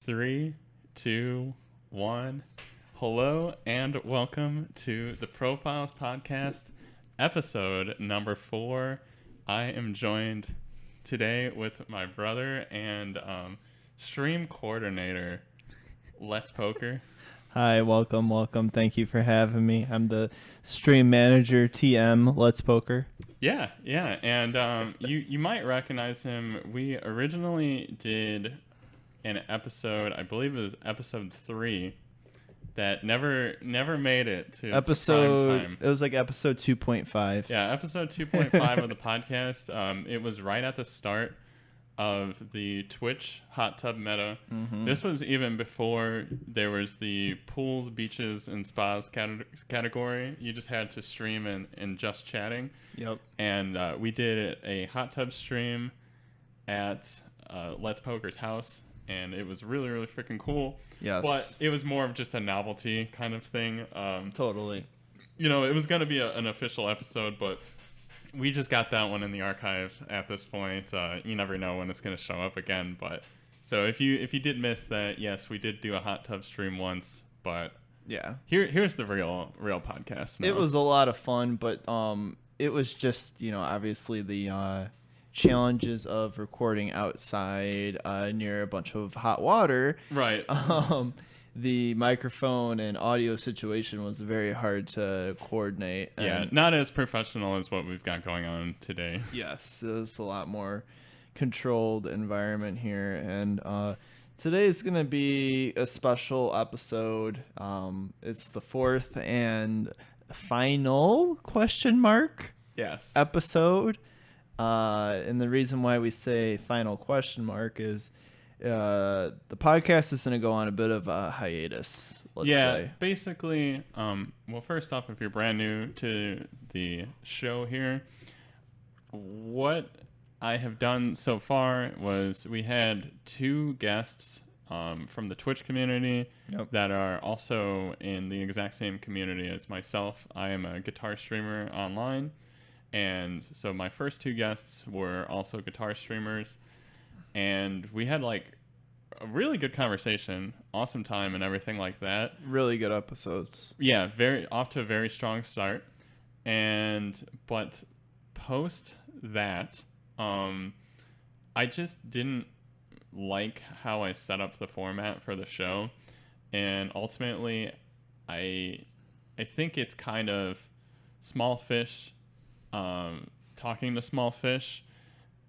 Three, two, one. Hello and welcome to the Profiles Podcast, episode number 4. I am joined today with my brother and stream coordinator, LetsPoker. Hi, welcome. Thank you for having me. I'm the stream manager, TM, LetsPoker. Yeah, and you might recognize him. We originally did an episode, I believe it was episode 3, that never made it to prime time. It was like episode 2.5. Yeah, episode 2.5 of the podcast. It was right at the start of the Twitch hot tub meta. Mm-hmm. This was even before there was the pools, beaches, and spas category. You just had to stream and just chatting. Yep. And we did a hot tub stream at LetsPoker's house. And it was really, really freaking cool. Yes. But it was more of just a novelty kind of thing. Totally. You know, it was going to be an official episode, but we just got that one in the archive at this point. You never know when it's going to show up again. But so if you did miss that, yes, we did do a hot tub stream once. But yeah, here's the real podcast now. It was a lot of fun, but it was just, obviously the challenges of recording outside near a bunch of hot water. Right. The microphone and audio situation was very hard to coordinate. Yeah, not as professional as what we've got going on today. Yes, it was a lot more controlled environment here. And today is going to be a special episode. It's the 4th and final Yes. episode. And the reason why we say final is the podcast is going to go on a bit of a hiatus, let's say. Basically, well, first off, if you're brand new to the show here, what I have done so far was we had 2 guests from the Twitch community that are also in the exact same community as myself. I am a guitar streamer online. And so my first 2 guests were also guitar streamers, and we had like a really good conversation, awesome time and everything like that. Really good episodes. Yeah, off to a very strong start. But post that, I just didn't like how I set up the format for the show. And ultimately, I think it's kind of small fish talking to small fish,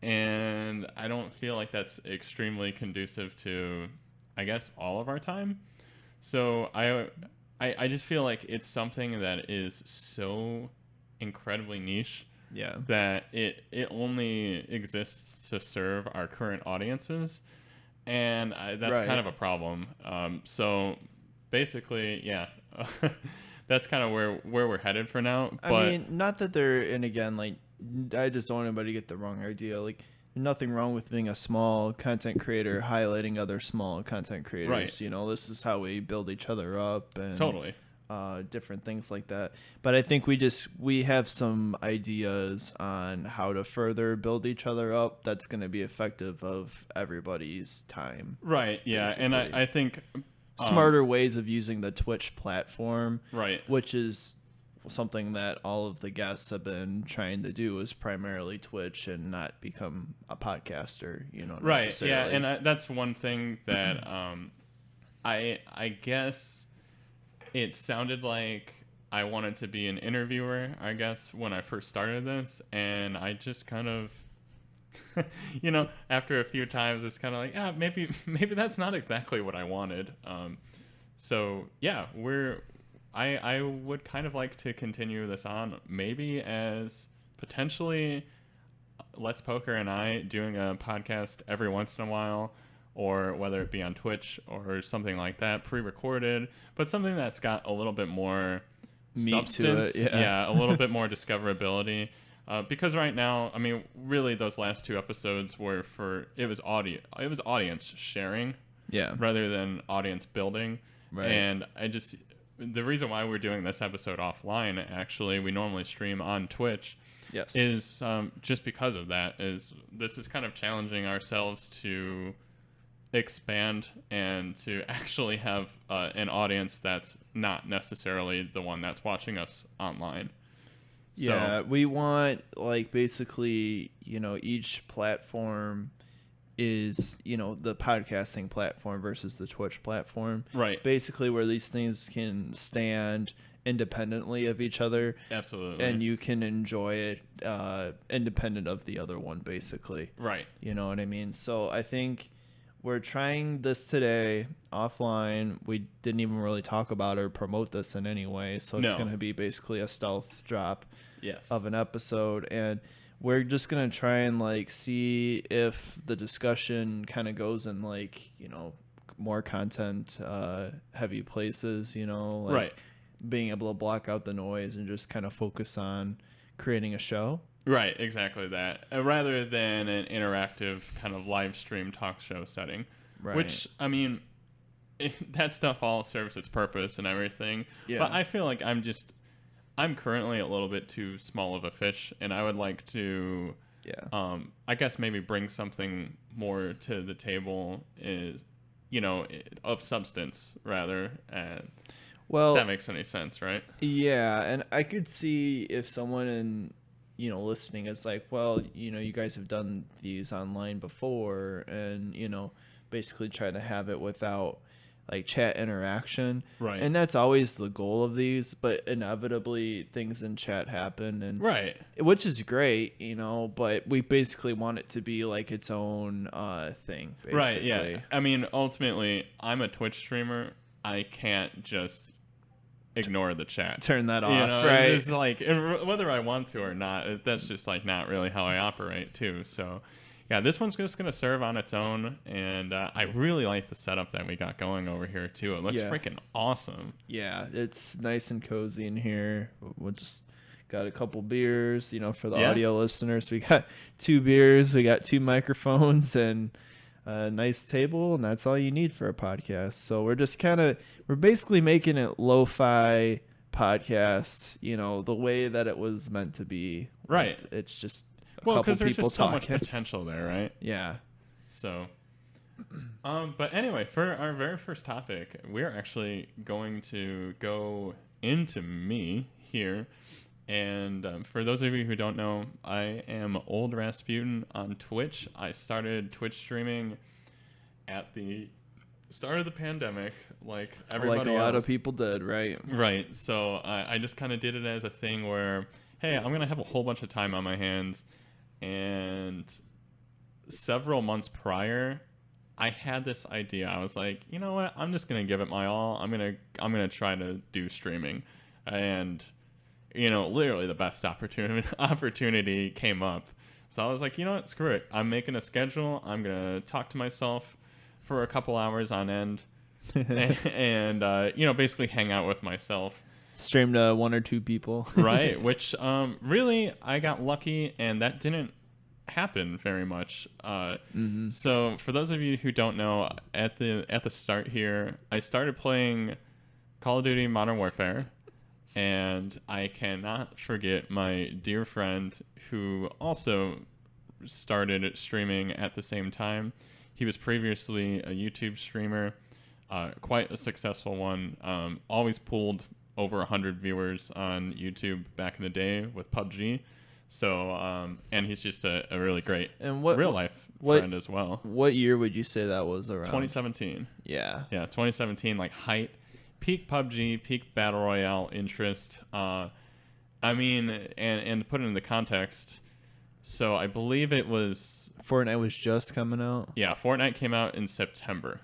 and I don't feel like that's extremely conducive to, I guess, all of our time. So I just feel like it's something that is so incredibly niche that it only exists to serve our current audiences, and that's kind of a problem. So basically, that's kind of where we're headed for now. But I mean, not that they're, and again, like, I just don't want anybody to get the wrong idea. Like, nothing wrong with being a small content creator, highlighting other small content creators. Right. You know, this is how we build each other up and totally different things like that. But I think we have some ideas on how to further build each other up that's going to be effective of everybody's time. Right. Yeah. Basically. And I think smarter ways of using the Twitch platform, right, which is something that all of the guests have been trying to do, is primarily Twitch and not become a podcaster, right. Yeah, and that's one thing that I guess it sounded like I wanted to be an interviewer, I guess, when I first started this, and I just kind of after a few times, it's kind of like, maybe that's not exactly what I wanted. So yeah, I would kind of like to continue this on, maybe as potentially LetsPoker and I doing a podcast every once in a while, or whether it be on Twitch or something like that, pre-recorded, but something that's got a little bit more meat substance, to it, a little bit more discoverability. Because right now, I mean, really, those last 2 episodes were it was audience sharing, rather than audience building. Right. And the reason why we're doing this episode offline, actually, we normally stream on Twitch, is just because of that. This is kind of challenging ourselves to expand and to actually have an audience that's not necessarily the one that's watching us online. So, Yeah, we want like basically, each platform is, the podcasting platform versus the Twitch platform. right. Basically where these things can stand independently of each other. Absolutely. And you can enjoy it independent of the other one, basically. Right. You know what I mean? So I think we're trying this today offline. We didn't even really talk about or promote this in any way. So it's No. going to be basically a stealth drop Yes. of an episode. And we're just going to try and like see if the discussion kind of goes in like, more content heavy places, like right. being able to block out the noise and just kind of focus on creating a show. Right, exactly that. Rather than an interactive kind of live stream talk show setting. Right. Which, I mean, that stuff all serves its purpose and everything. Yeah. But I feel like I'm currently a little bit too small of a fish, and I would like to, I guess maybe bring something more to the table of substance rather. Well, if that makes any sense, right? Yeah, and I could see if someone listening is like, well, you guys have done these online before, and basically try to have it without like chat interaction, right? And that's always the goal of these, but inevitably things in chat happen, and right, which is great, but we basically want it to be like its own thing, basically. Right? Yeah, I mean, ultimately, I'm a Twitch streamer. I can't just ignore the chat, turn that off, right? It's like, whether I want to or not, that's just like not really how I operate too. So yeah, this one's just gonna serve on its own, and I really like the setup that we got going over here too. It looks freaking awesome. Yeah, it's nice and cozy in here. We'll just got a couple beers, for the audio listeners. We got 2 beers, we got 2 microphones, and a nice table, and that's all you need for a podcast. So we're just we're basically making it lo-fi podcast, the way that it was meant to be. Right. It's just because there's people just so talking. much potential there, right? Yeah. So, but anyway, for our very first topic, we're actually going to go into me here. And for those of you who don't know, I am Old Rasputin on Twitch. I started Twitch streaming at the start of the pandemic, like everybody else. Like a lot of people did, right? Right. So I just kind of did it as a thing where, hey, I'm going to have a whole bunch of time on my hands. And several months prior, I had this idea. I was like, you know what? I'm just going to give it my all. I'm going to try to do streaming. And literally the best opportunity came up. So I was like, you know what, screw it. I'm making a schedule. I'm going to talk to myself for a couple hours on end and basically hang out with myself. Stream to 1 or 2 people. Right, which really I got lucky, and that didn't happen very much. So for those of you who don't know, at the start here, I started playing Call of Duty Modern Warfare. And I cannot forget my dear friend who also started streaming at the same time. He was previously a YouTube streamer, quite a successful one. Always pulled over 100 viewers on YouTube back in the day with PUBG. So, and he's just a really great real life friend as well. What year would you say that was around? 2017. Yeah. Yeah, 2017, like height. Peak PUBG, peak Battle Royale interest. I mean, and to put it in the context, so I believe it was... Fortnite was just coming out? Yeah, Fortnite came out in September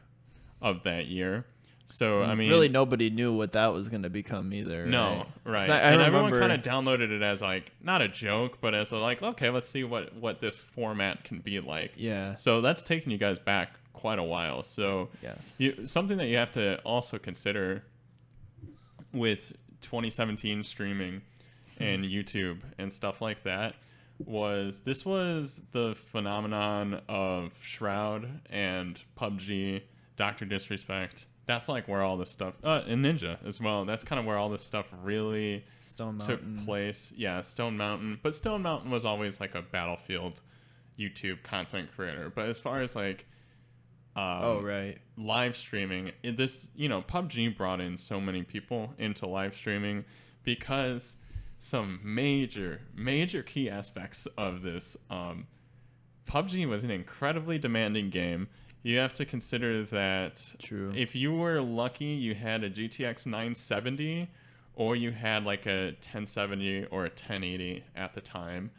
of that year. So, I mean... Really, nobody knew what that was going to become either. No, right. And everyone kind of downloaded it as, like, not a joke, but as like, okay, let's see what this format can be like. Yeah. So that's taking you guys back quite a while. So yes. Something that you have to also consider with 2017 streaming and YouTube and stuff like that was the phenomenon of Shroud and PUBG, Dr. Disrespect. That's like where all this stuff, and Ninja as well. That's kind of where all this stuff really took place. Yeah, Stone Mountain. But Stone Mountain was always like a Battlefield YouTube content creator. But as far as like Oh, right. live streaming. This, PUBG brought in so many people into live streaming because some major key aspects of this. PUBG was an incredibly demanding game. You have to consider that True. if you were lucky, you had a GTX 970 or you had like a 1070 or a 1080 at the time.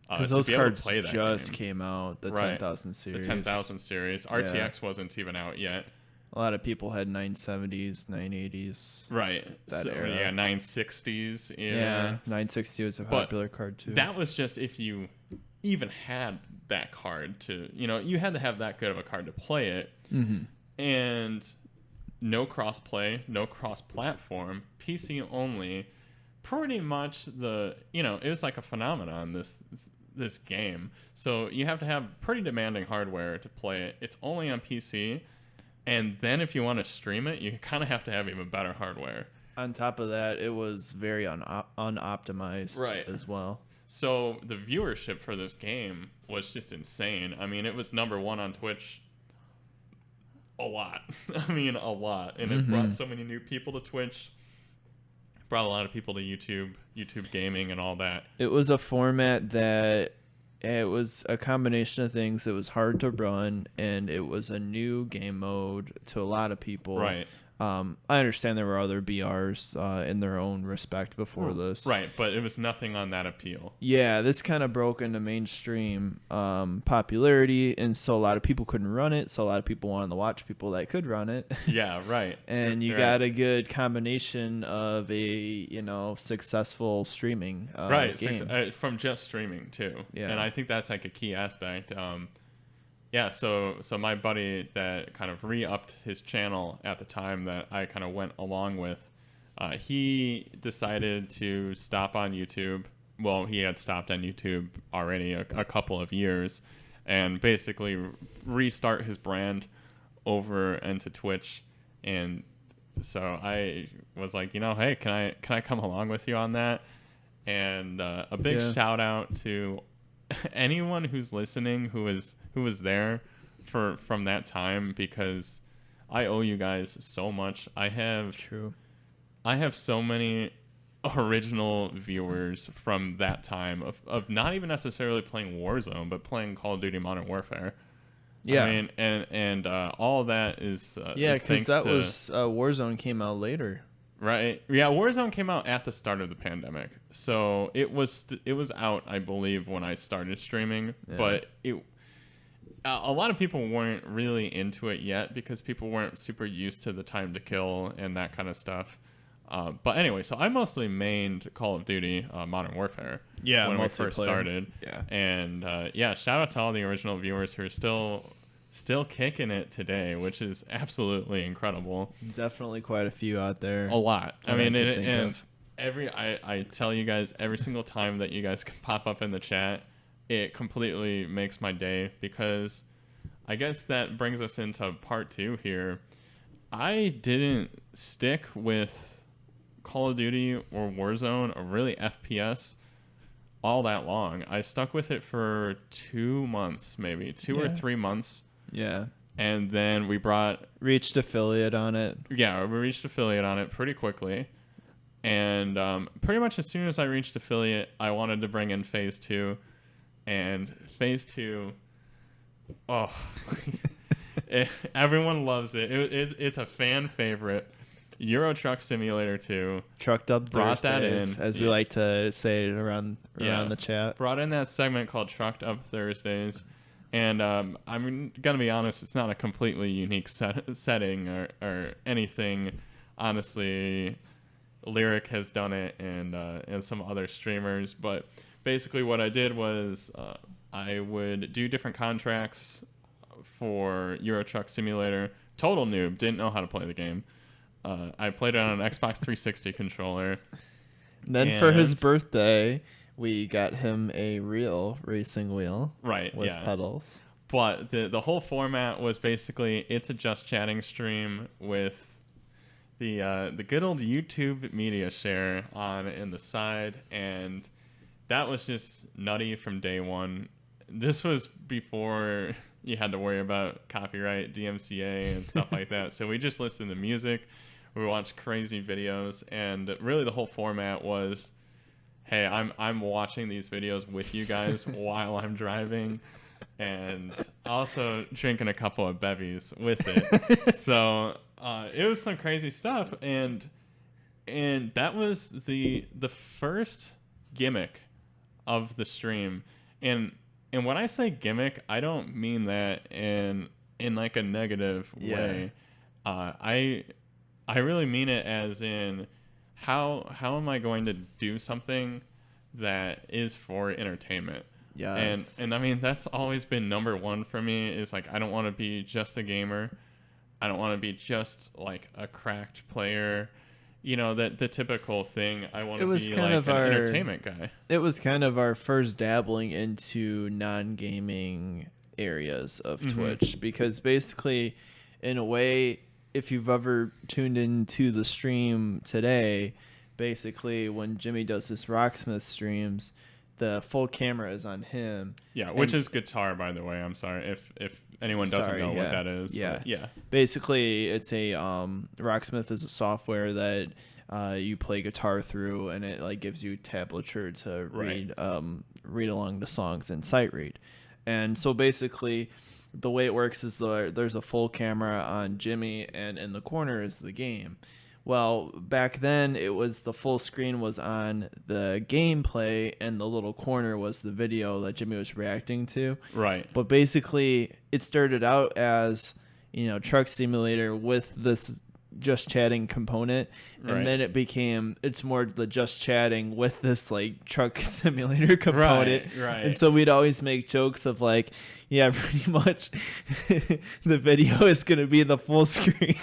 Because to those be able to cards play that just game. came out, the Right. 10,000 series. The 10,000 series. RTX wasn't even out yet. A lot of people had 970s, 980s. Right. That so, era. Yeah, 960s. Yeah, 960 was a popular card too. That was just if you even had that card to, you had to have that good of a card to play it. Mm-hmm. And no cross-play, no cross-platform, PC only. Pretty much it was like a phenomenon, this game. So you have to have pretty demanding hardware to play it. It's only on PC. And then if you want to stream it, you kind of have to have even better hardware. On top of that, it was very unoptimized as well. So the viewership for this game was just insane. I mean, it was #1 on Twitch a lot. I mean, a lot. And it brought so many new people to Twitch. Brought a lot of people to YouTube gaming and all that. It was a format that it was a combination of things. It was hard to run, and it was a new game mode to a lot of people. Right. I understand there were other BRs in their own respect before this. Right, but it was nothing on that appeal. Yeah, this kind of broke into mainstream popularity, and so a lot of people couldn't run it, so a lot of people wanted to watch people that could run it. Yeah, right. And you got a good combination of a, successful streaming game. From just streaming, too. Yeah. And I think that's like a key aspect. Yeah, so my buddy that kind of re-upped his channel at the time that I kind of went along with, he decided to stop on YouTube. Well, he had stopped on YouTube already a couple of years, and basically restart his brand over into Twitch. And so I was like, hey, can I come along with you on that? And a big shout out to anyone who's listening who was there from that time, because I owe you guys so much. I have so many original viewers from that time of not even necessarily playing Warzone, but playing Call of Duty Modern Warfare. Yeah. I mean, and all of that is because that was Warzone came out later. Right. Yeah, Warzone came out at the start of the pandemic. So it was out, I believe, when I started streaming, but a lot of people weren't really into it yet because people weren't super used to the time to kill and that kind of stuff. But anyway, so I mostly mained Call of Duty Modern Warfare when we first started. Yeah. And shout out to all the original viewers who are still kicking it today, which is absolutely incredible. Definitely quite a few out there. A lot. I mean, I tell you guys, every single time that you guys pop up in the chat, it completely makes my day, because I guess that brings us into part 2 here. I didn't stick with Call of Duty or Warzone or really FPS all that long. I stuck with it for 2 months, maybe 2 or 3 months. Yeah. And then we reached affiliate on it. Yeah, we reached affiliate on it pretty quickly. And pretty much as soon as I reached affiliate, I wanted to bring in Phase 2. And Phase 2, everyone loves it. It's a fan favorite. Euro Truck Simulator 2. Trucked Up Brought Thursdays, that in. as we like to say it around the chat. Brought in that segment called Trucked Up Thursdays. And I'm going to be honest, it's not a completely unique setting or anything. Honestly, Lyric has done it and some other streamers. But basically what I did was I would do different contracts for Euro Truck Simulator. Total noob, didn't know how to play the game. I played it on an Xbox 360 controller. Then for his birthday, we got him a real racing wheel, with pedals. But the whole format was basically, it's a just chatting stream with the good old YouTube media share on in the side, and that was just nutty from day one. This was before you had to worry about copyright, DMCA, and stuff like that. So we just listened to music, we watched crazy videos, and really the whole format was, hey, I'm watching these videos with you guys while I'm driving, and also drinking a couple of bevies with it. So it was some crazy stuff, and that was the first gimmick of the stream. And when I say gimmick, I don't mean that in like a negative way. I really mean it as in how am I going to do something that is for entertainment? Yes. And I mean, that's always been number one for me, is like, I don't want to be just a gamer. I don't want to be just like a cracked player. You know, that the typical thing. I want to be like an entertainment guy. It was kind of our first dabbling into non-gaming areas of Twitch, because basically, in a way, if you've ever tuned into the stream today, basically when Jimmy does his Rocksmith streams, the full camera is on him. Yeah, which is guitar, by the way. I'm sorry if anyone doesn't know what that is. Yeah. But yeah. Basically, it's a Rocksmith is a software that you play guitar through, and it like gives you tablature to read along the songs and sight read. And so basically, the way it works is there's a full camera on Jimmy, and in the corner is the game. Well, back then it was the full screen was on the gameplay, and the little corner was the video that Jimmy was reacting to. Right. But basically, it started out as, Truck Simulator with this just chatting component, and then it's more the just chatting with this like Truck Simulator component. Right. And so we'd always make jokes of like, yeah, pretty much the video is going to be the full screen.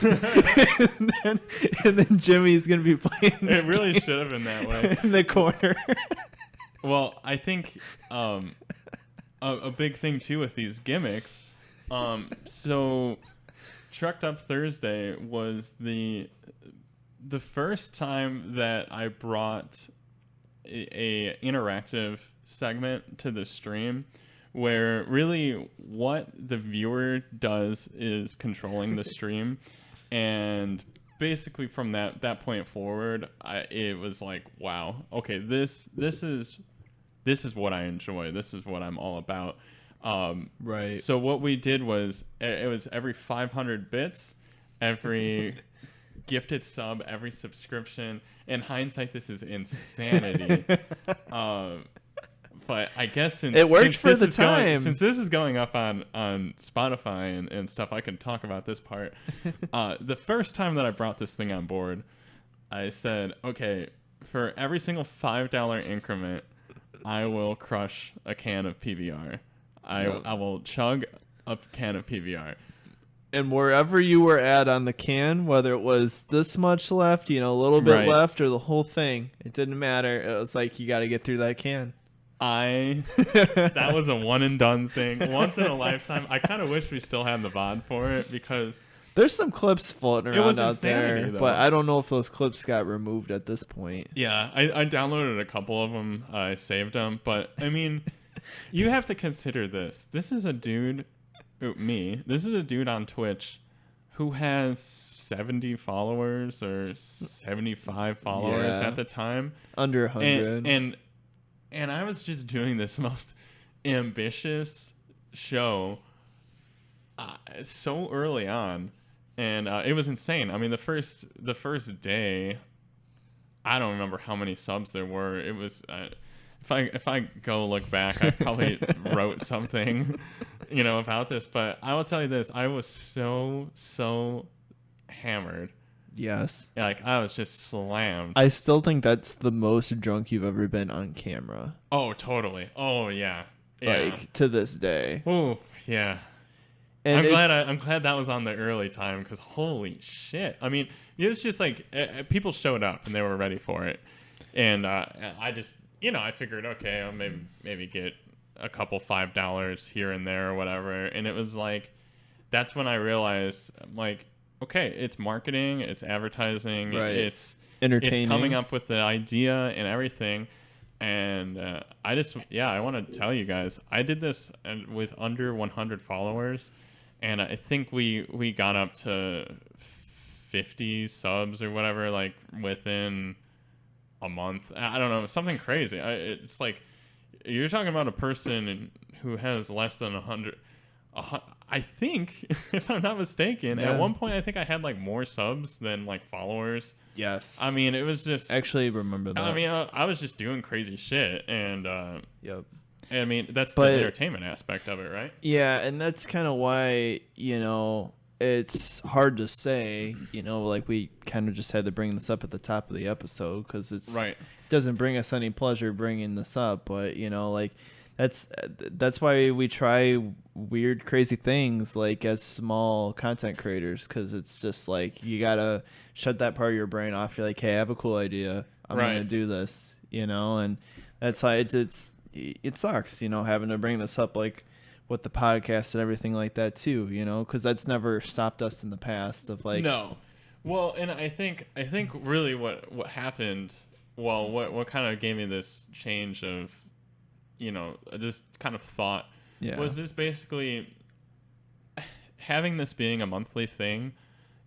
and then Jimmy's going to be playing. It really should have been that way. In the corner. Well, I think a big thing too with these gimmicks. So Trucked Up Thursday was the first time that I brought a interactive segment to the stream, where really what the viewer does is controlling the stream. And basically from that point forward, it was like, wow, okay, this is what I enjoy. This is what I'm all about. Right. So what we did was, it was every 500 bits, every gifted sub, every subscription. In hindsight, this is insanity. But I guess since it worked for the time, since this is going up on Spotify and stuff, I can talk about this part. The first time that I brought this thing on board, I said, okay, for every single $5 increment, I will crush a can of PBR. I will chug a can of PBR. And wherever you were at on the can, whether it was this much left, a little bit left, or the whole thing, it didn't matter. It was like, you got to get through that can. That was a one and done thing. Once in a lifetime. I kind of wish we still had the VOD for it, because there's some clips floating around out there, though. But I don't know if those clips got removed at this point. Yeah, I downloaded a couple of them. I saved them. But, I mean, you have to consider this. This is a dude, this is a dude on Twitch who has 70 followers or 75 followers at the time. Under 100. And I was just doing this most ambitious show so early on, and it was insane. I mean, the first day, I don't remember how many subs there were. It was if I go look back, I probably wrote something, about this. But I will tell you this: I was so hammered. Yes. Like, I was just slammed. I still think that's the most drunk you've ever been on camera. Oh, totally. Oh, yeah. Like, to this day. Oh, yeah. And I'm glad that was on the early time, because holy shit. I mean, it was just like, people showed up and they were ready for it. And I just, I figured, okay, I'll maybe get a couple $5 here and there or whatever. And it was like, that's when I realized, like, okay, it's marketing, it's advertising, it's entertaining, it's coming up with the idea and everything. And I want to tell you guys, I did this with under 100 followers, and I think we got up to 50 subs or whatever, like within a month. I don't know, something crazy. It's like you're talking about a person who has less than 100. I think, if I'm not mistaken, Yeah. at one point I think I had like more subs than like followers. Yes. I mean, it was just. Actually, remember that. I mean, I was just doing crazy shit, and Yep. I mean that's But- the entertainment aspect of it, right? Yeah, and that's kind of why, it's hard to say, like we kind of just had to bring this up at the top of the episode because Right. doesn't bring us any pleasure bringing this up, but like that's why we try weird, crazy things like as small content creators, because it's just like you gotta shut that part of your brain off. You're like, hey, I have a cool idea, I'm gonna do this, and that's how it sucks, having to bring this up like with the podcast and everything like that too, because that's never stopped us in the past of like. No. Well, and I think really what happened, well, what kind of gave me this change of just kind of thought was this basically having this being a monthly thing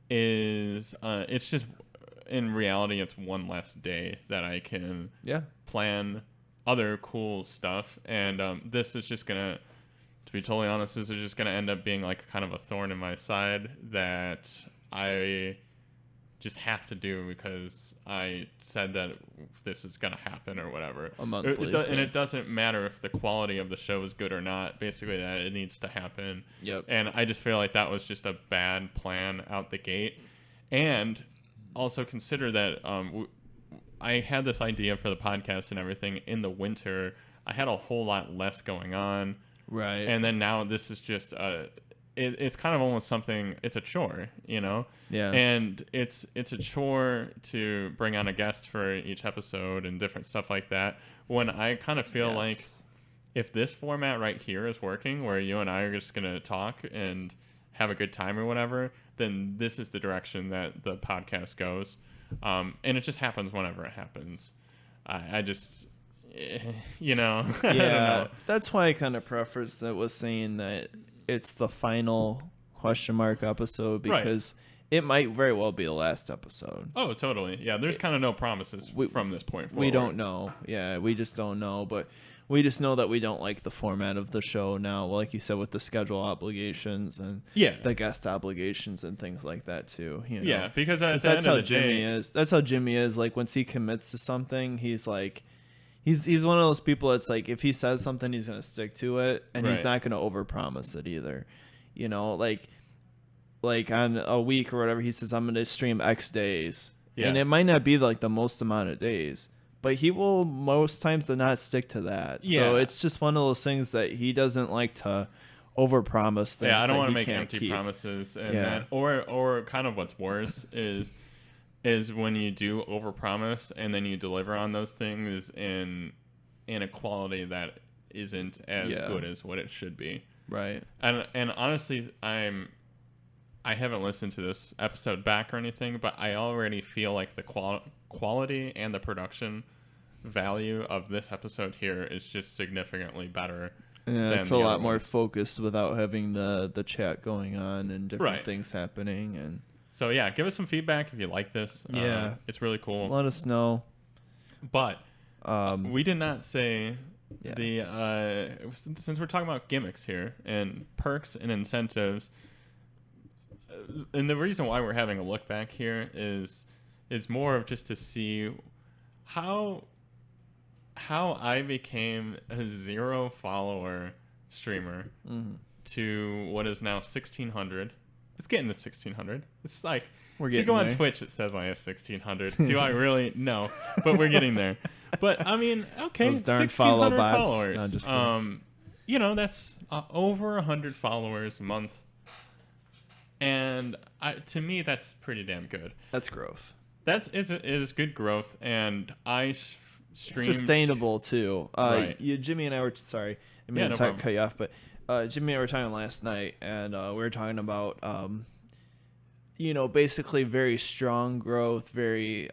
is it's just in reality it's one less day that I can plan other cool stuff, and this is just gonna, to be totally honest, this is just gonna end up being like kind of a thorn in my side that I just have to do because I said that this is gonna happen or whatever. A monthly and it doesn't matter if the quality of the show is good or not. Basically, that it needs to happen. Yep. And I just feel like that was just a bad plan out the gate. And also consider that I had this idea for the podcast and everything in the winter. I had a whole lot less going on. Right. And then now this is just it's kind of almost something. It's a chore, Yeah. And it's a chore to bring on a guest for each episode and different stuff like that. When I kind of feel like if this format right here is working, where you and I are just gonna talk and have a good time or whatever, then this is the direction that the podcast goes. And it just happens whenever it happens. I just. I don't know. That's why I kind of prefaced that with saying that it's the final question mark episode, because it might very well be the last episode. Oh, totally. Yeah, there's kind of no promises from this point forward. We don't know. Yeah, we just don't know, but we just know that we don't like the format of the show now, like you said, with the schedule obligations and the guest obligations and things like that too. Yeah, because that's how Jimmy is. That's how Jimmy is. Like once he commits to something, he's like. He's one of those people that's like, if he says something, he's gonna stick to it, and he's not gonna overpromise it either. Like on a week or whatever, he says I'm gonna stream X days, and it might not be like the most amount of days, but he will most times to not stick to that. So it's just one of those things that he doesn't like to overpromise things. Yeah, I don't want to make empty empty promises, and that, or kind of what's worse is when you do overpromise and then you deliver on those things in a quality that isn't as good as what it should be. Right. And honestly, I haven't listened to this episode back or anything, but I already feel like the quality and the production value of this episode here is just significantly better. Yeah, it's a lot more focused without having the chat going on and different things happening. And so yeah, give us some feedback if you like this. Yeah, it's really cool. Let us know. But we did not say since we're talking about gimmicks here and perks and incentives, and the reason why we're having a look back here is more of just to see how I became a 0 follower streamer to what is now 1,600. It's getting to 1,600. It's like, if you go on Twitch, it says I have 1,600. Do I really? No, but we're getting there. But I mean, okay, 1,600 followers. No, just that's over 100 followers a month, and to me, that's pretty damn good. That's growth. It is good growth, and I streamed sustainable too. Jimmy and I were sorry, I mean, to cut you off, but. Jimmy and I were talking last night, and we were talking about, basically very strong growth, very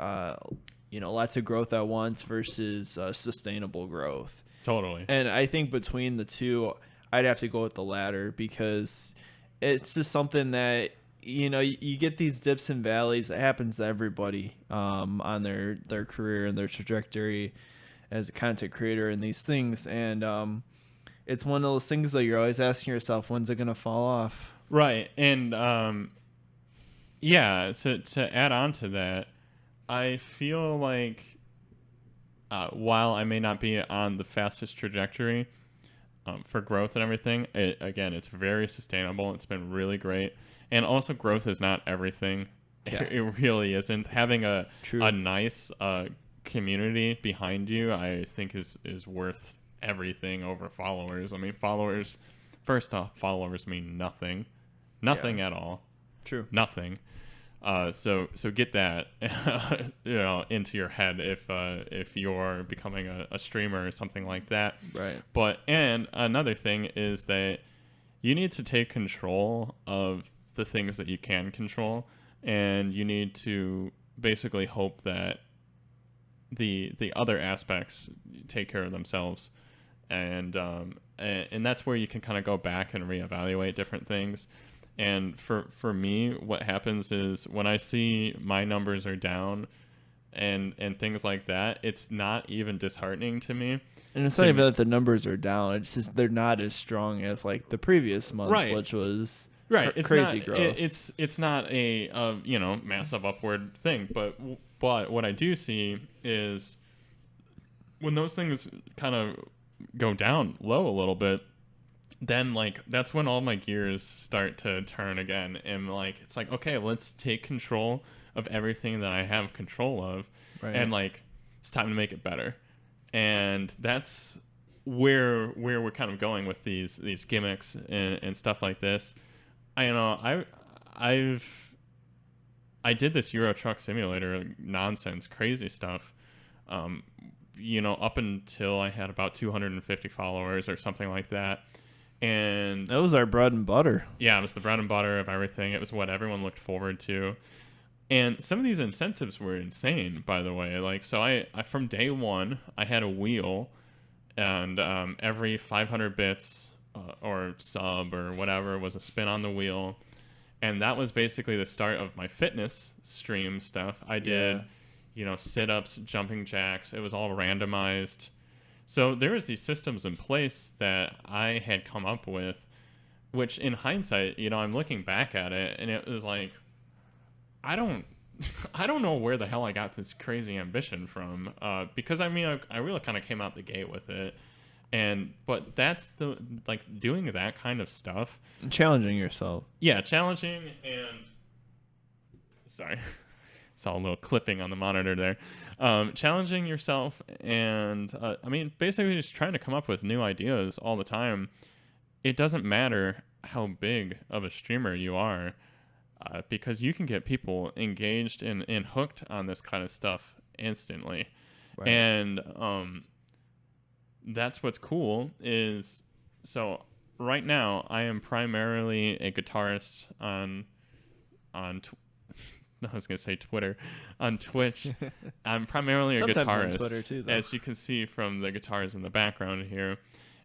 lots of growth at once versus sustainable growth. Totally. And I think between the two, I'd have to go with the latter, because it's just something that, you get these dips and valleys. It happens to everybody on their career and their trajectory as a content creator and these things. And it's one of those things that you're always asking yourself, when's it going to fall off? Right. And yeah, to add on to that, I feel like while I may not be on the fastest trajectory for growth and everything, it's very sustainable. It's been really great. And also, growth is not everything. Yeah. It really isn't. Having a True. nice community behind you, I think is worth everything over followers. I mean, first off, followers mean nothing. Nothing at all. True. Nothing. So get that into your head if you're becoming a streamer or something like that. Right. And another thing is that you need to take control of the things that you can control, and you need to basically hope that the other aspects take care of themselves. And that's where you can kind of go back and reevaluate different things. And for me, what happens is when I see my numbers are down and things like that, it's not even disheartening to me. And it's not even that the numbers are down. It's just they're not as strong as like the previous month, right. which was it's crazy not, growth. It's not a massive upward thing, but what I do see is when those things kind of go down low a little bit, then like that's when all my gears start to turn again, and like it's like, okay, let's take control of everything that I have control of, Right. and like it's time to make it better. And that's where we're kind of going with these gimmicks and stuff like this. I did this Euro Truck Simulator nonsense, crazy stuff, up until I had about 250 followers or something like that. And that was our bread and butter. Yeah, it was the bread and butter of everything. It was what everyone looked forward to. And some of these incentives were insane, by the way. Like, so I from day one, I had a wheel, and every 500 bits or sub or whatever was a spin on the wheel. And that was basically the start of my fitness stream stuff. I did, sit-ups, jumping jacks. It was all randomized. So there was these systems in place that I had come up with, which in hindsight, I'm looking back at it, and it was like, I don't know where the hell I got this crazy ambition from, because I really kind of came out the gate with it. But that's doing that kind of stuff. Challenging yourself. Yeah, challenging and... Sorry. Saw a little clipping on the monitor there. Challenging yourself and, basically just trying to come up with new ideas all the time. It doesn't matter how big of a streamer you are, because you can get people engaged and hooked on this kind of stuff instantly. Right. And that's what's cool is, so right now I am primarily a guitarist on I was going to say Twitter. On Twitch, I'm primarily a guitarist, on Twitter too, as you can see from the guitars in the background here.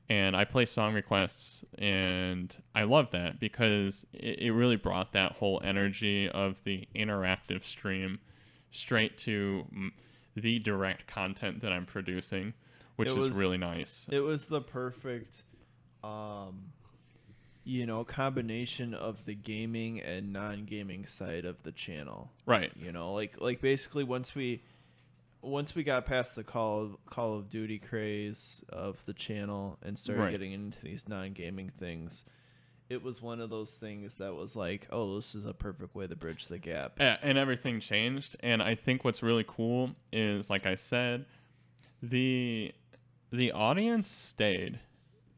And I play song requests, and I love that because it really brought that whole energy of the interactive stream straight to the direct content that I'm producing, which is really nice. It was the perfect combination of the gaming and non-gaming side of the channel. Right. Like basically once we got past the Call of Duty craze of the channel and started getting into these non-gaming things, it was one of those things that was like, oh, this is a perfect way to bridge the gap. Yeah, and everything changed. And I think what's really cool is, like I said, the audience stayed.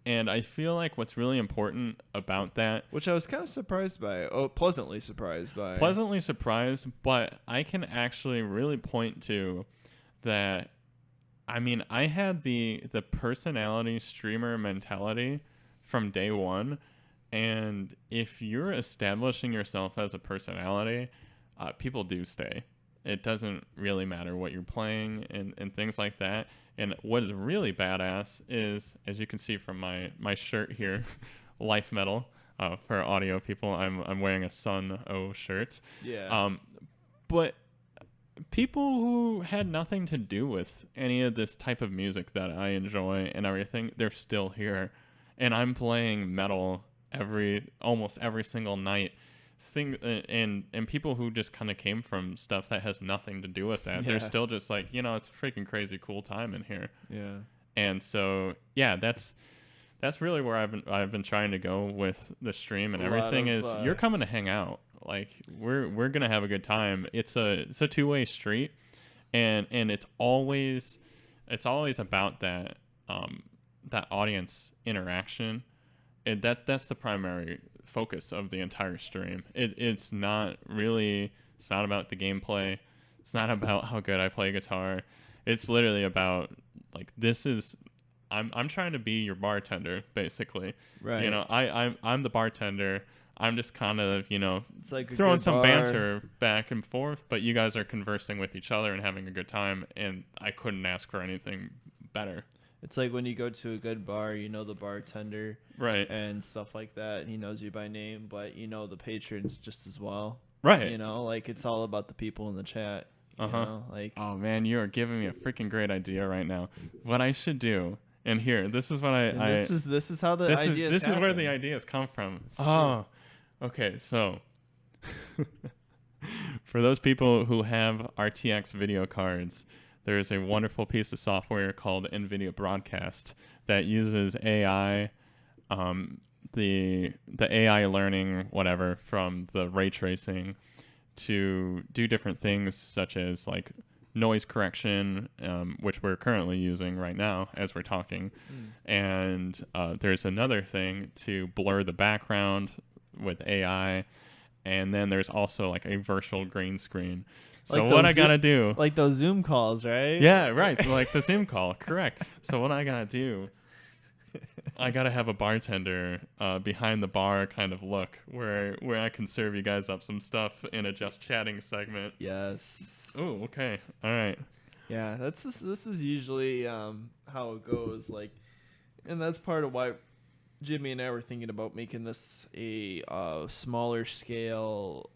And I feel like what's really important about that... Which I was kind of surprised by. Oh, pleasantly surprised by. Pleasantly surprised, but I can actually really point to that... I had the personality streamer mentality from day one. And if you're establishing yourself as a personality, people do stay. It doesn't really matter what you're playing and things like that. And what is really badass is, as you can see from my shirt here, Life Metal. For audio people, I'm wearing a Sun O shirt. Yeah. But people who had nothing to do with any of this type of music that I enjoy and everything, they're still here. And I'm playing metal almost every single night. And people who just kind of came from stuff that has nothing to do with that, they're still just like, it's a freaking crazy cool time in here. Yeah. And so, yeah, that's really where I've been trying to go with the stream and everything. You're coming to hang out. Like we're gonna have a good time. It's a two-way street, and it's always about that that audience interaction, and that's the primary focus of the entire stream. It's not about the gameplay. It's not about how good I play guitar. It's literally about like I'm trying to be your bartender, basically. Right. I'm the bartender. I'm just kind of, it's like throwing some banter back and forth, but you guys are conversing with each other and having a good time, and I couldn't ask for anything better. It's like when you go to a good bar, the bartender, right, and stuff like that. He knows you by name, but the patrons just as well. Right. Like it's all about the people in the chat. Like, oh man, you are giving me a freaking great idea right now. What I should do. And here, this is what this is how the ideas this happen. is where the ideas come from. Okay. So for those people who have RTX video cards, there is a wonderful piece of software called NVIDIA Broadcast that uses AI, the AI learning whatever from the ray tracing to do different things such as like noise correction, which we're currently using right now as we're talking. And there's another thing to blur the background with AI. And then there's also like a virtual green screen. So like what I got to do... Like those Zoom calls, right? Yeah, right. Like the Zoom call. Correct. So what I got to do... I got to have a bartender behind the bar kind of look where I can serve you guys up some stuff in a just chatting segment. Yes. Oh, okay. All right. Yeah, this is usually how it goes. Like, and that's part of why Jimmy and I were thinking about making this a smaller scale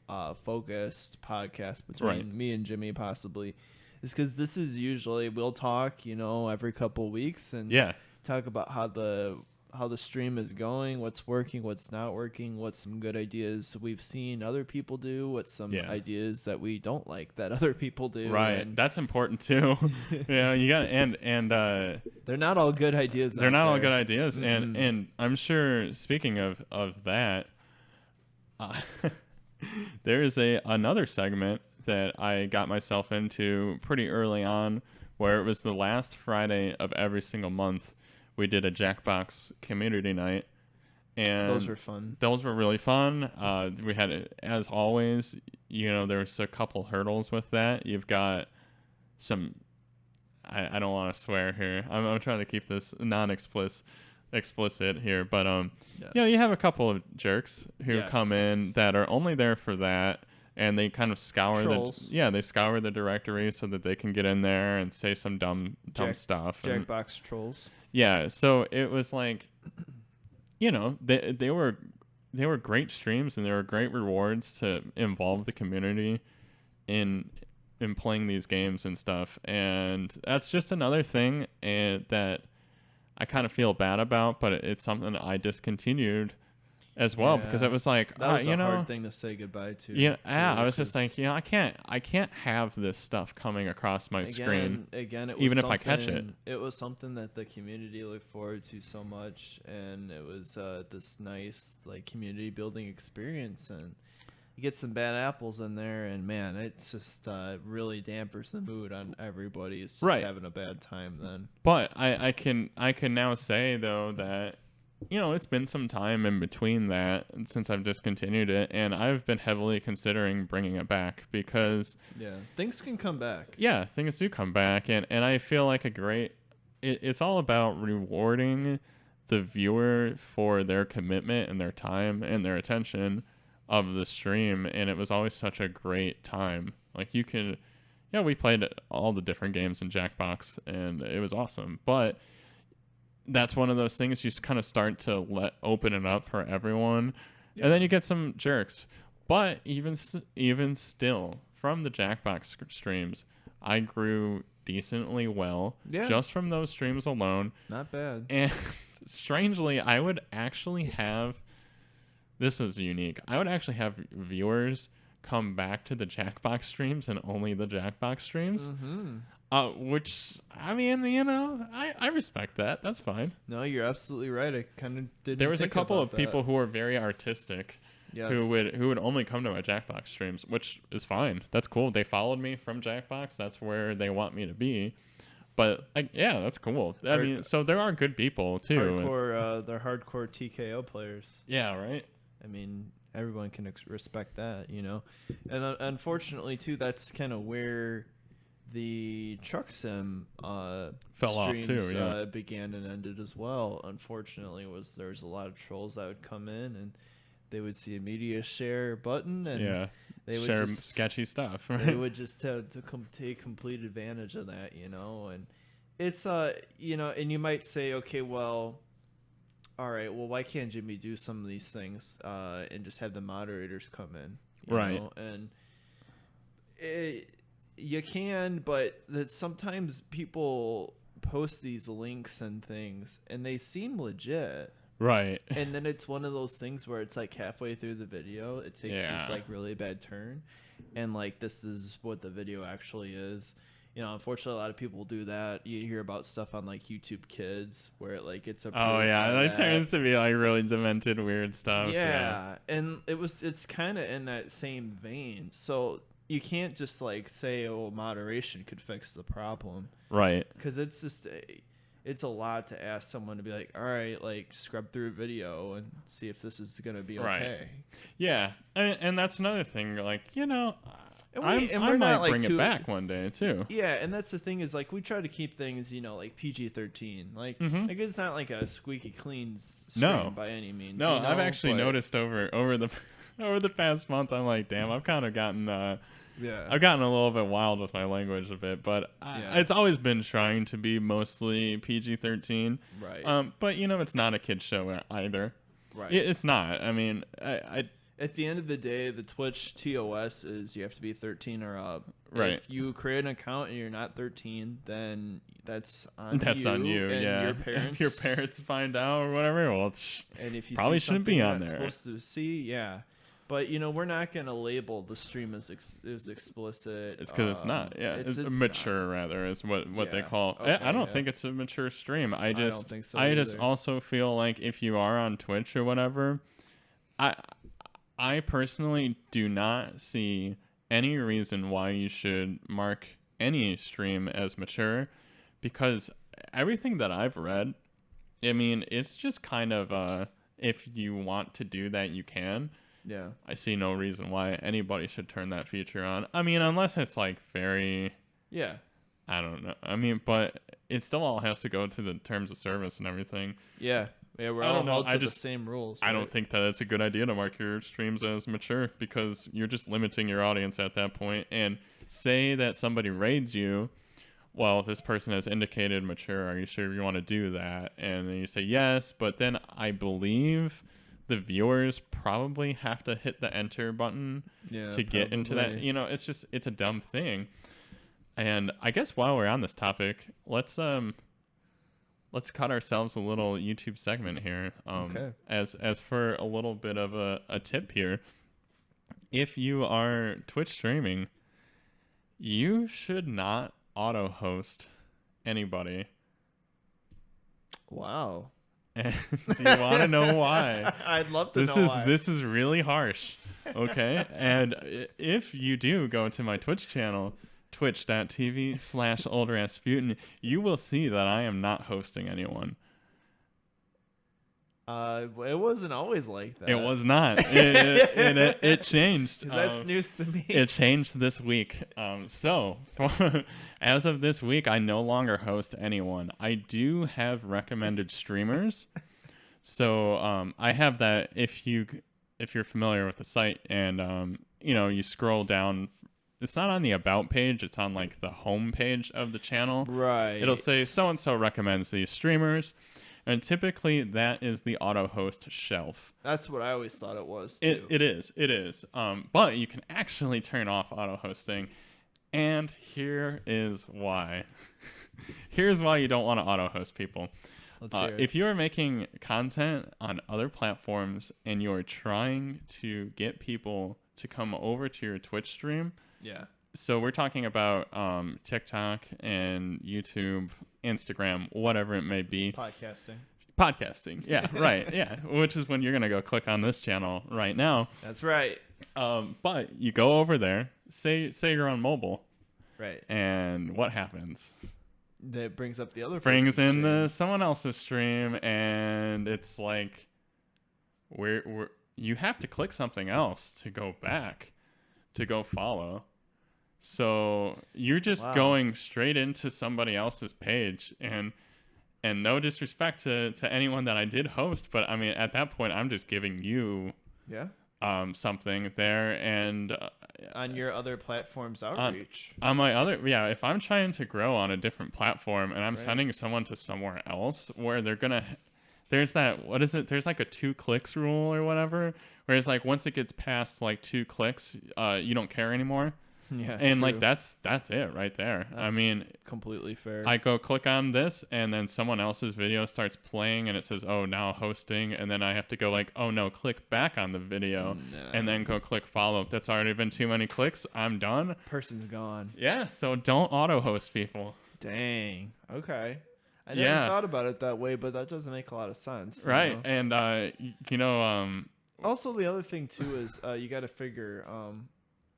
focused podcast between me and Jimmy possibly, is because this is usually we'll talk every couple of weeks and talk about how the stream is going, what's working, what's not working, what's some good ideas we've seen other people do, what's some ideas that we don't like that other people do. Right. And that's important too. You got and they're not all good ideas. They're not all good ideas. And I'm sure speaking of that, there is another segment that I got myself into pretty early on where it was the last Friday of every single month. We did a Jackbox community night, and those were fun. Those were really fun. We had, as always, there was a couple hurdles with that. You've got some. I don't want to swear here. I'm trying to keep this explicit here, but you have a couple of jerks who come in that are only there for that. And they kind of scour they scour the directory so that they can get in there and say some dumb stuff. Jackbox trolls. Yeah, so it was like, they were great streams and they were great rewards to involve the community in playing these games and stuff. And that's just another thing that I kind of feel bad about, but it's something I discontinued as well because it was like that was a hard thing to say goodbye to. Yeah, I was just like, I can't have this stuff coming across my screen. Again, it was even if I catch it. It was something that the community looked forward to so much, and it was this nice like community building experience. And you get some bad apples in there, and man, it's just really dampers the mood on everybody. It's just having a bad time then. But I can now say though that. It's been some time in between that since I've discontinued it, and I've been heavily considering bringing it back because... Yeah, things can come back. Yeah, things do come back, and I feel like it's all about rewarding the viewer for their commitment and their time and their attention of the stream, and it was always such a great time. Like, you could yeah, we played all the different games in Jackbox, and it was awesome. But that's one of those things you kind of start to open it up for everyone, and then you get some jerks. But even still, from the Jackbox streams, I grew decently well just from those streams alone. Not bad. And strangely, I would actually have, this was unique, I would actually have viewers come back to the Jackbox streams and only the Jackbox streams. Which, I mean, I respect that. That's fine. No, you're absolutely right. I kind of didn't. There was a think couple about of people who were very artistic, who would only come to my Jackbox streams, which is fine. That's cool. They followed me from Jackbox. That's where they want me to be. But yeah, that's cool. I mean, so there are good people too. They're hardcore TKO players. Yeah, right. I mean, everyone can respect that, and unfortunately too, that's kind of where the truck sim fell off too. Yeah, began and ended as well. Unfortunately, there's a lot of trolls that would come in and they would see a media share button and they would share sketchy stuff. Right? They would just take complete advantage of that, and it's and you might say, okay, well, all right, well, why can't Jimmy do some of these things and just have the moderators come in, you know? And you can, but that sometimes people post these links and things and they seem legit. Right. And then it's one of those things where it's like halfway through the video, it takes this like really bad turn. And like, this is what the video actually is. Unfortunately, a lot of people do that. You hear about stuff on like YouTube Kids where it like it's a that turns to be like really demented weird stuff. Yeah. And it's kind of in that same vein. So you can't just like say, oh, moderation could fix the problem. Right. Because it's just it's a lot to ask someone to be like, all right, like scrub through a video and see if this is going to be okay. Yeah. And that's another thing. Like, I might not bring it back one day too. Yeah, and that's the thing is like we try to keep things, like PG-13. Like it's not like a squeaky clean stream by any means. No, I've actually noticed over the past month. I'm like, damn, I've kind of gotten I've gotten a little bit wild with my language a bit, but it's always been trying to be mostly PG-13. Right. But it's not a kid show either. Right. It's not. I mean, at the end of the day, the Twitch TOS is you have to be 13 or up. Right. If you create an account and you're not 13, then that's on you. And yeah. Your parents. If your parents find out or whatever, well, and if you probably see shouldn't be on you're there. Supposed to see, yeah. But we're not gonna label the stream as explicit. It's because it's not. Yeah, it's mature not. Rather is what they call. Okay, I don't think it's a mature stream. I don't think so. I just also feel like if you are on Twitch or whatever, I personally do not see any reason why you should mark any stream as mature, because everything that I've read, I mean, it's just kind of if you want to do that, you can. Yeah. I see no reason why anybody should turn that feature on. I mean, unless it's like very... Yeah. I don't know. I mean, but it still all has to go to the terms of service and everything. Yeah. Yeah, we're all held to the same rules. Right? I don't think that it's a good idea to mark your streams as mature, because you're just limiting your audience at that point. And say that somebody raids you, well, this person has indicated mature, are you sure you want to do that? And then you say yes, but then I believe the viewers probably have to hit the enter button to get into that. It's a dumb thing. And I guess while we're on this topic, let's cut ourselves a little YouTube segment here. Okay. As for a little bit of a tip here, if you are Twitch streaming, you should not auto host anybody. Wow. And do you want to know why? I'd love to know why. This is really harsh. Okay. And if you do go to my Twitch channel, twitch.tv/oldrasputin, you will see that I am not hosting anyone. It wasn't always like that. It was not. It changed. That's news to me. It changed this week. As of this week, I no longer host anyone. I do have recommended streamers. So I have that. If you're familiar with the site and you scroll down it's not on the about page, it's on like the home page of the channel. Right. It'll say so and so recommends these streamers, and typically that is the auto host shelf. That's what I always thought it was too. It is. But you can actually turn off auto hosting, and here is why. Here's why you don't want to auto host people. Let's hear it. If you are making content on other platforms and you're trying to get people to come over to your Twitch stream, Yeah. so we're talking about TikTok and YouTube, Instagram, whatever it may be. Podcasting. Yeah, right. Yeah, which is when you're going to go click on this channel right now. That's right. But you go over there, say you're on mobile. Right. And what happens? That brings up the other Brings person's in stream. someone else's stream, and it's like you have to click something else to go back, to go follow. So you're just going straight into somebody else's page, and no disrespect to anyone that I did host, but I mean at that point I'm just giving you something there, and on your other platforms outreach. On my other, if I'm trying to grow on a different platform and I'm sending someone to somewhere else where they're gonna, there's that, what is it? There's like a 2 clicks rule or whatever, whereas like once it gets past like 2 clicks, you don't care anymore. Yeah, and true. like that's it right there. That's I mean, completely fair. I go click on this and then someone else's video starts playing and it says, oh, now hosting, and then I have to go like, oh no, click back on the video and then go click follow. That's already been too many clicks. I'm done. Person's gone. Yeah, so don't auto host people. Dang. Okay. I never thought about it that way, but that doesn't make a lot of sense. Right. You know? And also the other thing too is you got to figure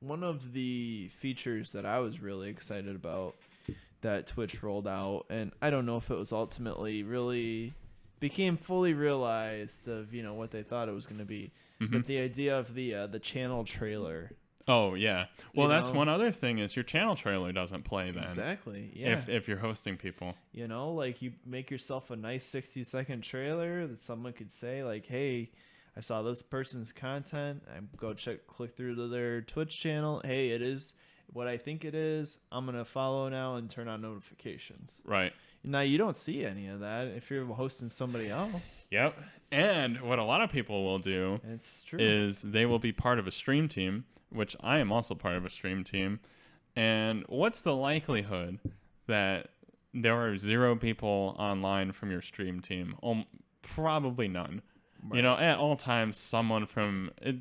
one of the features that I was really excited about that Twitch rolled out, and I don't know if it was ultimately really became fully realized of what they thought it was going to be, but the idea of the channel trailer. Oh yeah, well that's one other thing is your channel trailer doesn't play then. Exactly. Yeah. If you're hosting people, like you make yourself a nice 60-second trailer that someone could say like, hey, I saw this person's content. I go click through to their Twitch channel. Hey, it is what I think it is. I'm going to follow now and turn on notifications. Right. Now, you don't see any of that if you're hosting somebody else. Yep. And what a lot of people will do is they will be part of a stream team, which I am also part of a stream team. And what's the likelihood that there are 0 people online from your stream team? Probably none. Right. At all times, someone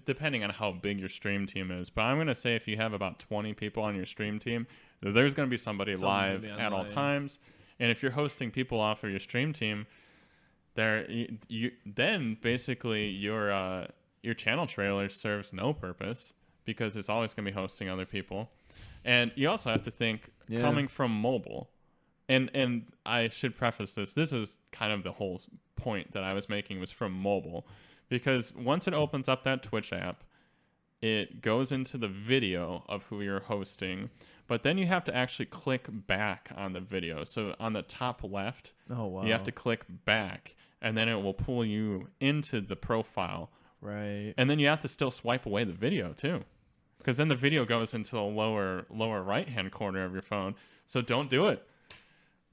depending on how big your stream team is, but I'm going to say if you have about 20 people on your stream team, there's going to be somebody live at all times. And if you're hosting people off of your stream team, then basically your channel trailer serves no purpose because it's always going to be hosting other people. And you also have to think coming from mobile. And I should preface this. This is kind of the whole point that I was making was from mobile. Because once it opens up that Twitch app, it goes into the video of who you're hosting. But then you have to actually click back on the video. So on the top left, you have to click back. And then it will pull you into the profile. Right. And then you have to still swipe away the video, too. Because then the video goes into the lower right-hand corner of your phone. So don't do it.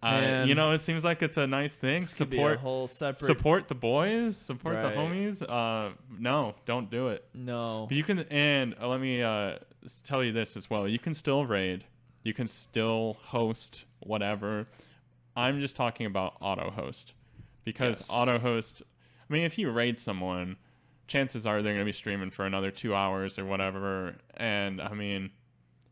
It seems like it's a nice thing. Support the boys, support the homies. No, don't do it. No. But you can, and let me tell you this as well. You can still raid. You can still host whatever. I'm just talking about auto host. Because auto host, I mean, if you raid someone, chances are they're going to be streaming for another 2 hours or whatever. And I mean,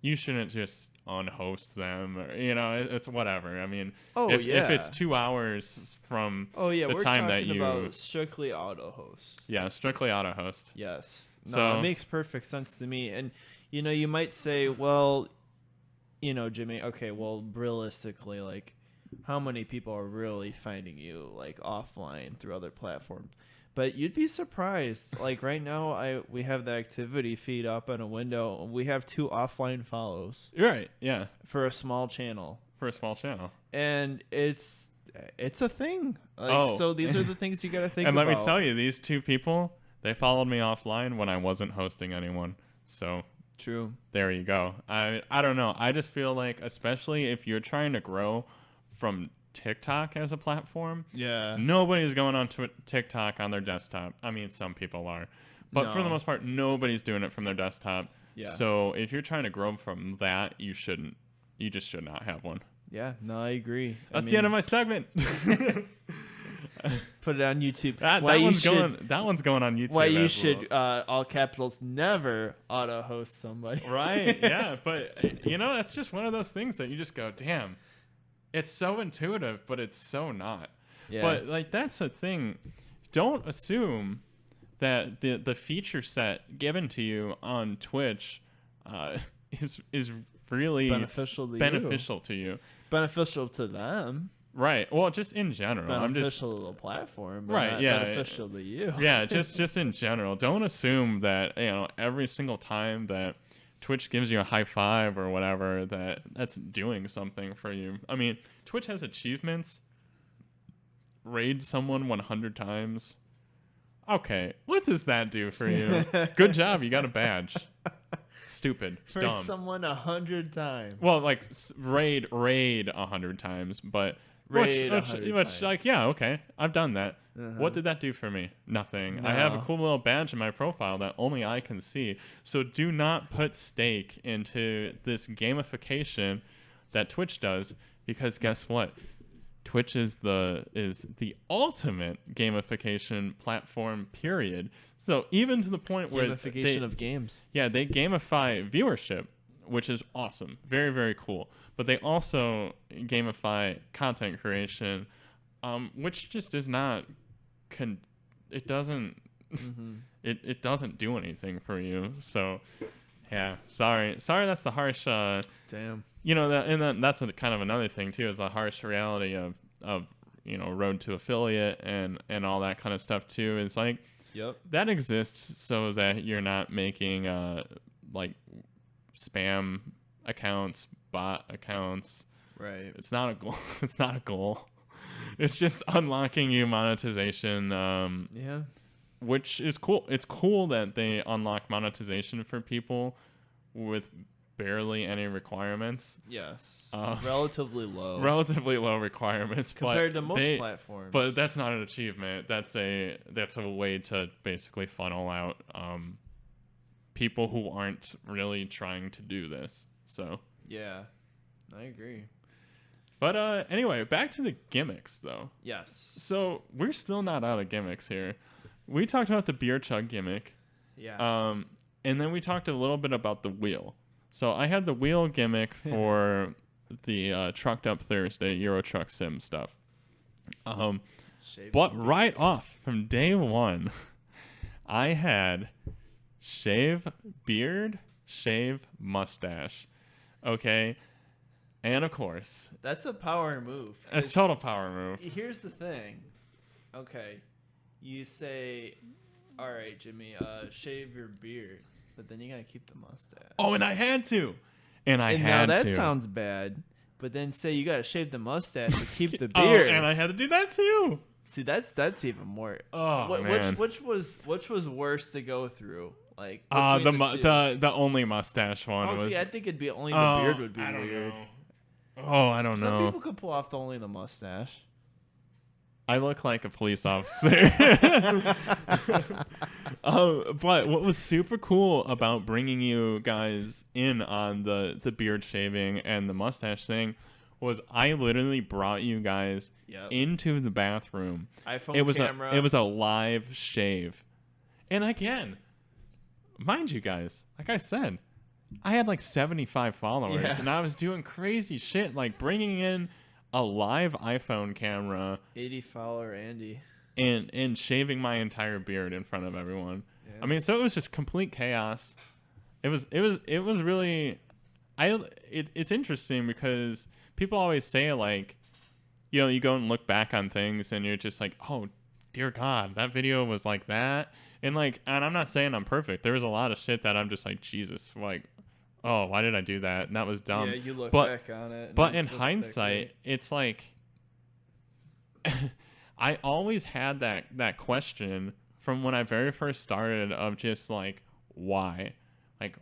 you shouldn't just unhost them, or, it's whatever. I mean, if it's 2 hours from the time that you about strictly auto host. Yeah, strictly auto host. Yes. No, so it makes perfect sense to me. And you might say, well, Jimmy, okay, well, realistically, like, how many people are really finding you like offline through other platforms? But you'd be surprised. Like right now, we have the activity feed up in a window. We have 2 offline follows. Right. Yeah. For a small channel. And it's a thing. So these are the things you got to think about. And let me tell you, these 2 people, they followed me offline when I wasn't hosting anyone. So True. There you go. I don't know. I just feel like, especially if you're trying to grow from TikTok as a platform, Yeah. nobody's going on TikTok on their desktop. I mean, some people are, but for the No. most part, nobody's doing it from their desktop. Yeah. So if you're trying to grow from that, you shouldn't. You just should not have one. Yeah. No, I agree. That's the end of my segment. Put it on YouTube. That one's going on YouTube. Why you as should, well. all capitals, never auto host somebody. Right. Yeah. But that's just one of those things that you just go, damn. It's so intuitive, but it's so not. Yeah. But like that's the thing. Don't assume that the feature set given to you on Twitch is really beneficial to you. Beneficial to them. Right. Well, just in general. Beneficial to the platform. But right. not Yeah. beneficial to you. Yeah. Just in general. Don't assume that every single time that Twitch gives you a high five or whatever that's doing something for you. I mean, Twitch has achievements. Raid someone 100 times. Okay, what does that do for you? Good job, you got a badge. Stupid, For dumb. someone 100 times. Well, like raid 100 times, but Raid which 100 times. like yeah, okay, I've done that. Uh-huh. What did that do for me? Nothing. I have a No. cool little badge in my profile that only I can see. So do not put stake into this gamification that Twitch does, because guess what? Twitch is the ultimate gamification platform, period. So even to the point where Gamification of games. yeah, they gamify viewership, which is awesome. Very, very cool. But they also gamify content creation, which just is not it doesn't it doesn't do anything for you. So yeah, sorry that's the harsh Damn. that's kind of another thing too, is the harsh reality of road to affiliate and all that kind of stuff too. Is like, Yep. that exists so that you're not making like spam accounts, bot accounts. Right. It's not a goal. It's not a goal. It's just unlocking you monetization. Yeah. Which is cool. It's cool that they unlock monetization for people with barely any requirements. Yes. Relatively low. Relatively low requirements compared to most platforms. But that's not an achievement. That's a way to basically funnel out people who aren't really trying to do this. So yeah, I agree. But anyway, back to the gimmicks though. Yes. So we're still not out of gimmicks here. We talked about the beer chug gimmick. Yeah. And then we talked a little bit about the wheel. So I had the wheel gimmick for the Trucked Up Thursday Euro Truck Sim stuff. But right off from day one, I had shave beard, shave mustache. Okay. And of course, that's a power move. It's a total power move. Here's the thing. Okay. You say, all right, Jimmy, shave your beard, but then you got to keep the mustache. Oh, and I had to. And had now that to. sounds bad. But then say you got to shave the mustache but keep the Oh, beard. and I had to do that too. See, that's even more. Oh, man. Which was worse to go through? Like the only mustache one was. See, I think it'd be only the beard would be I don't weird. know. Oh, I don't know. Some people could pull off only the mustache. I look like a police officer. But what was super cool about bringing you guys in on the beard shaving and the mustache thing was I literally brought you guys into the bathroom. iPhone camera. It was a live shave. And again, mind you guys, like I said, I had like 75 followers and I was doing crazy shit, like bringing in a live iPhone camera, 80 follower Andy, and shaving my entire beard in front of everyone. Yeah. I mean, so it was just complete chaos. It was really, it's interesting because people always say like, you go and look back on things and you're just like, oh dear God, that video was like that. And I'm not saying I'm perfect. There was a lot of shit that I'm just like, Jesus, like, oh, why did I do that? And that was dumb. Yeah, you look back on it. But in hindsight, it's like I always had that question from when I very first started of just like, why? Like,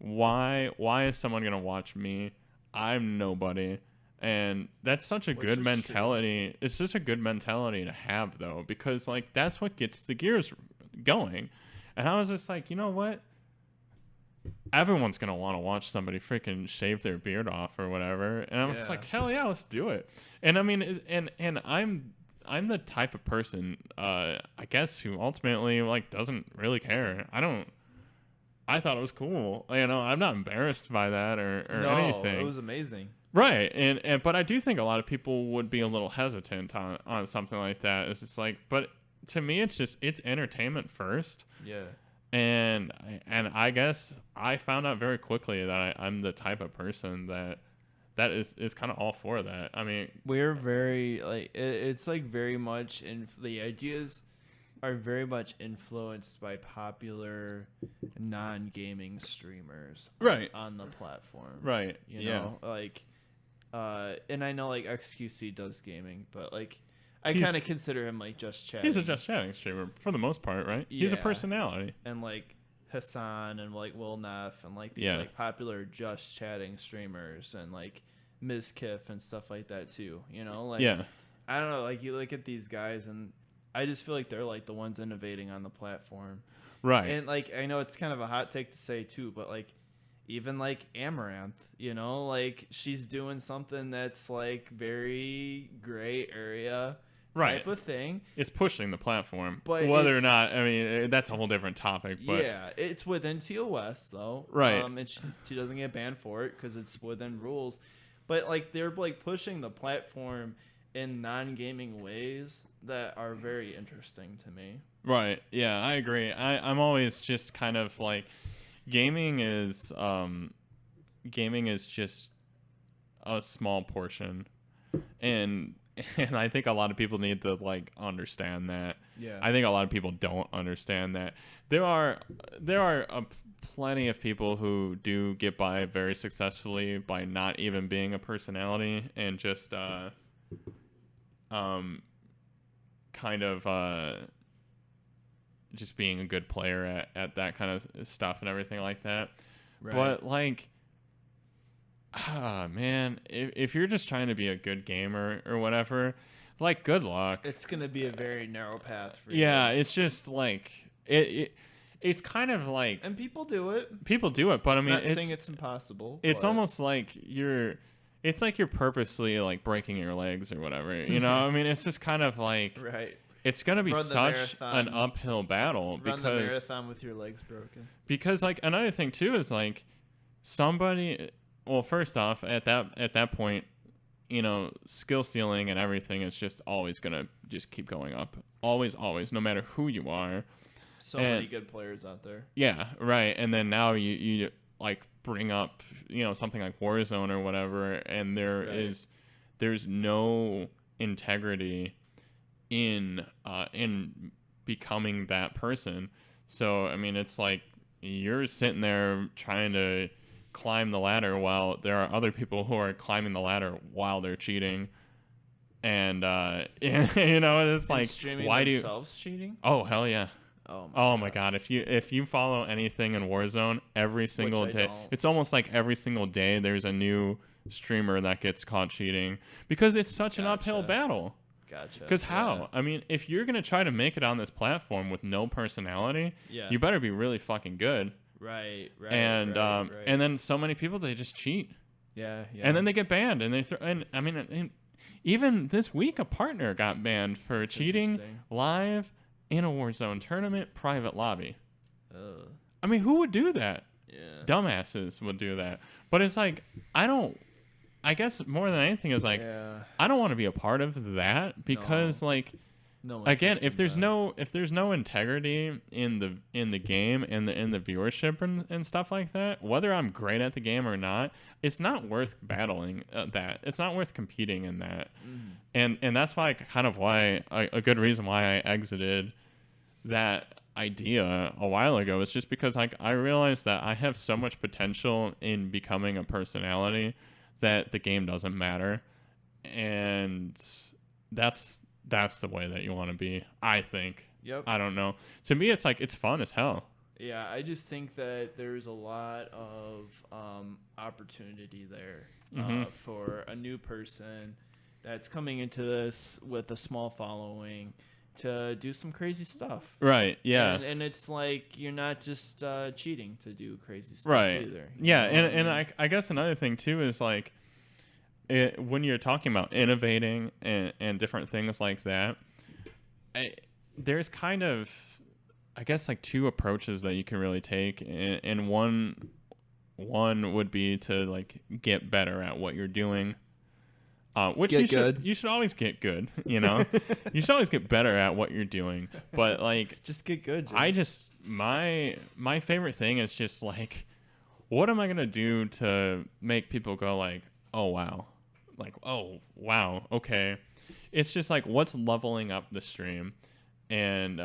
why is someone gonna watch me? I'm nobody. And that's such a good mentality. It's just a good mentality to have, though, because like that's what gets the gears going. And I was just like, you know what? Everyone's gonna want to watch somebody freaking shave their beard off or whatever. And I was like, hell yeah, let's do it. And I mean, and I'm the type of person, I guess, who ultimately like doesn't really care. I thought it was cool. You know, I'm not embarrassed by that or anything. It was amazing. Right. And but I do think a lot of people would be a little hesitant on something like that. It's just like, but to me, it's entertainment first. Yeah. And I guess I found out very quickly that I'm the type of person that is kind of all for that. I mean, we're very like it's like very much in the ideas are very much influenced by popular non-gaming streamers right on the platform. Right. You know, like and I know like XQC does gaming, but like I kind of consider him like just chatting. He's a just chatting streamer for the most part, right? Yeah. He's a personality. And like Hassan and like Will Neff and like these like popular just chatting streamers and like Ms. Kiff and stuff like that too. You know, like I don't know, like you look at these guys and I just feel like they're like the ones innovating on the platform. Right. And like I know it's kind of a hot take to say too, but like even like Amaranth, you know, like she's doing something that's like very gray area type of thing. It's pushing the platform, but whether or not, I mean, that's a whole different topic. But yeah, it's within TOS though, right? And she doesn't get banned for it because it's within rules. But like they're like pushing the platform in non-gaming ways that are very interesting to me. Right. Yeah, I agree. I'm always just kind of like. Gaming is just a small portion, and I think a lot of people need to like understand that. Yeah. I think a lot of people don't understand that. There are plenty of people who do get by very successfully by not even being a personality and just kind of just being a good player at that kind of stuff and everything like that. Right. But like, man, if you're just trying to be a good gamer or whatever, like, good luck. It's going to be a very narrow path for you. Yeah, it's just like, it's kind of like... And people do it. People do it, but I mean... I'm not saying it's impossible. It's almost like it's like you're purposely like breaking your legs or whatever, you know? I mean, it's just kind of like... Right. It's going to be such an uphill battle run the marathon with your legs broken. Because like another thing too is like somebody, well, first off, at that point, you know, skill ceiling and everything is just always going to just keep going up. Always, no matter who you are. So many good players out there. Yeah, right. And then now you like bring up, you know, something like Warzone or whatever, and there's no integrity in becoming that person. So I mean, it's like you're sitting there trying to climb the ladder while there are other people who are climbing the ladder while they're cheating, and you know, it's like, why do you cheating? Oh hell yeah. Oh my god, if you follow anything in Warzone, every single day, it's almost like every single day there's a new streamer that gets caught cheating because it's such an uphill battle. Gotcha. Because how? I mean, if you're going to try to make it on this platform with no personality, you better be really fucking good. Right. And and then so many people, they just cheat. Yeah. And then they get banned. And and I mean, even this week, a partner got banned for cheating live in a Warzone tournament private lobby. I mean, who would do that? Yeah. Dumbasses would do that. But it's like, I guess more than anything is like, I don't want to be a part of that because like, again, if there's no integrity in the game and in the viewership and stuff like that, whether I'm great at the game or not, it's not worth battling that. It's not worth competing in that. And that's why a good reason why I exited that idea a while ago is just because like I realized that I have so much potential in becoming a personality that the game doesn't matter, and that's the way that you want to be, I think. Yep. I don't know. To me, it's like, it's fun as hell. Yeah, I just think that there's a lot of opportunity there for a new person that's coming into this with a small following to do some crazy stuff. Right. Yeah. And it's like you're not just cheating to do crazy stuff Right. either. Yeah. I guess another thing too is like when you're talking about innovating and different things like that, there's kind of, I guess, like two approaches that you can really take, and one would be to like get better at what you're doing, which you should always get good. You know, you should always get better at what you're doing. But like, just get good. Jim. I just my favorite thing is just like, what am I gonna do to make people go like, oh wow, like oh wow, okay. It's just like what's leveling up the stream, and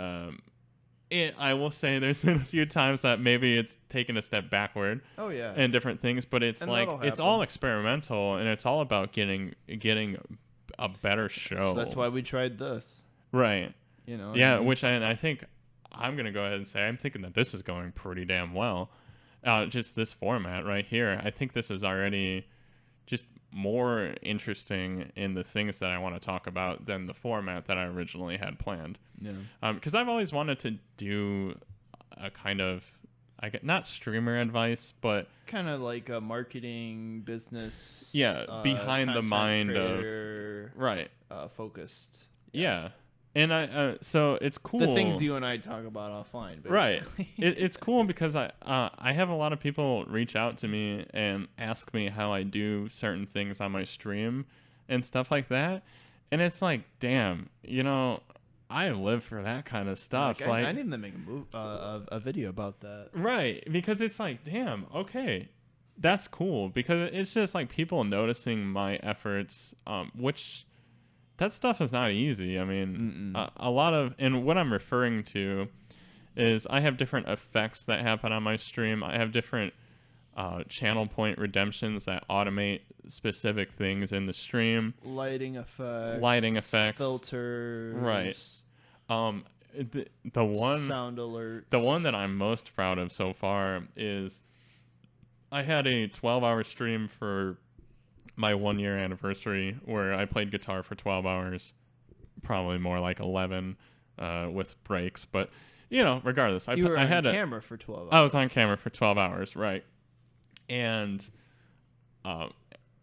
I will say there's been a few times that maybe it's taken a step backward. Oh yeah. And different things, but it's and like it's all experimental, and it's all about getting a better show. So that's why we tried this. Right. You know. Yeah, which I think I'm gonna go ahead and say I'm thinking that this is going pretty damn well. Just this format right here. I think this is already just more interesting in the things that I want to talk about than the format that I originally had planned. Yeah. Because I've always wanted to do a kind of, I get not streamer advice, but kind of like a marketing business. Yeah, behind the mind creator, of right focused. Yeah. And so it's cool. The things you and I talk about offline, basically. Right. It's cool because I have a lot of people reach out to me and ask me how I do certain things on my stream and stuff like that. And it's like, damn, you know, I live for that kind of stuff. Like, I need to make a video about that. Right. Because it's like, damn, okay, that's cool. Because it's just like people noticing my efforts, which... that stuff is not easy. I mean, a lot of, and what I'm referring to is I have different effects that happen on my stream. I have different channel point redemptions that automate specific things in the stream. Lighting effects. Filters. Right. The one sound alert. The one that I'm most proud of so far is I had a 12-hour stream for my 1-year anniversary where I played guitar for 12 hours, probably more like 11 with breaks. But, you know, regardless, I had on camera for 12 hours. I was on camera for 12 hours, right. And,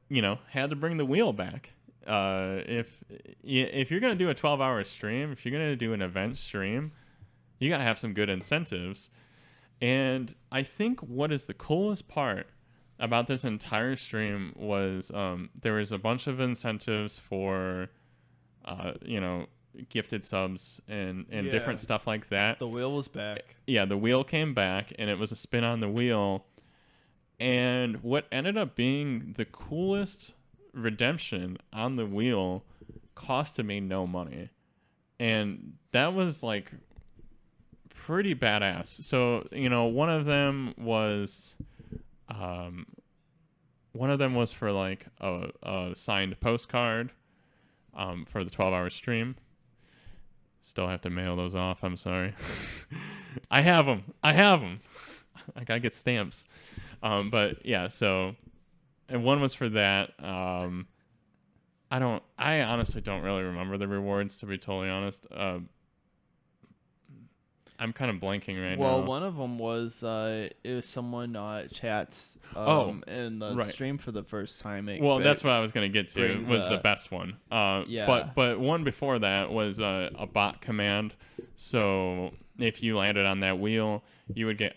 you know, had to bring the wheel back. If you're going to do a 12-hour stream, if you're going to do an event stream, you got to have some good incentives. And I think what is the coolest part about this entire stream was there was a bunch of incentives for, you know, gifted subs and different stuff like that. The wheel was back. Yeah, the wheel came back, and it was a spin on the wheel. And what ended up being the coolest redemption on the wheel costed me no money. And that was, like, pretty badass. So, you know, one of them was for like a signed postcard for the 12-hour stream. Still have to mail those off. I'm sorry. I have them. I gotta get stamps. But yeah, so, and one was for that. I honestly don't really remember the rewards, to be totally honest. I'm kind of blanking right now. Well, one of them was if someone chats in the stream for the first time. That's what I was going to get to. Was the best one. Yeah. But one before that was a bot command. So if you landed on that wheel, you would get !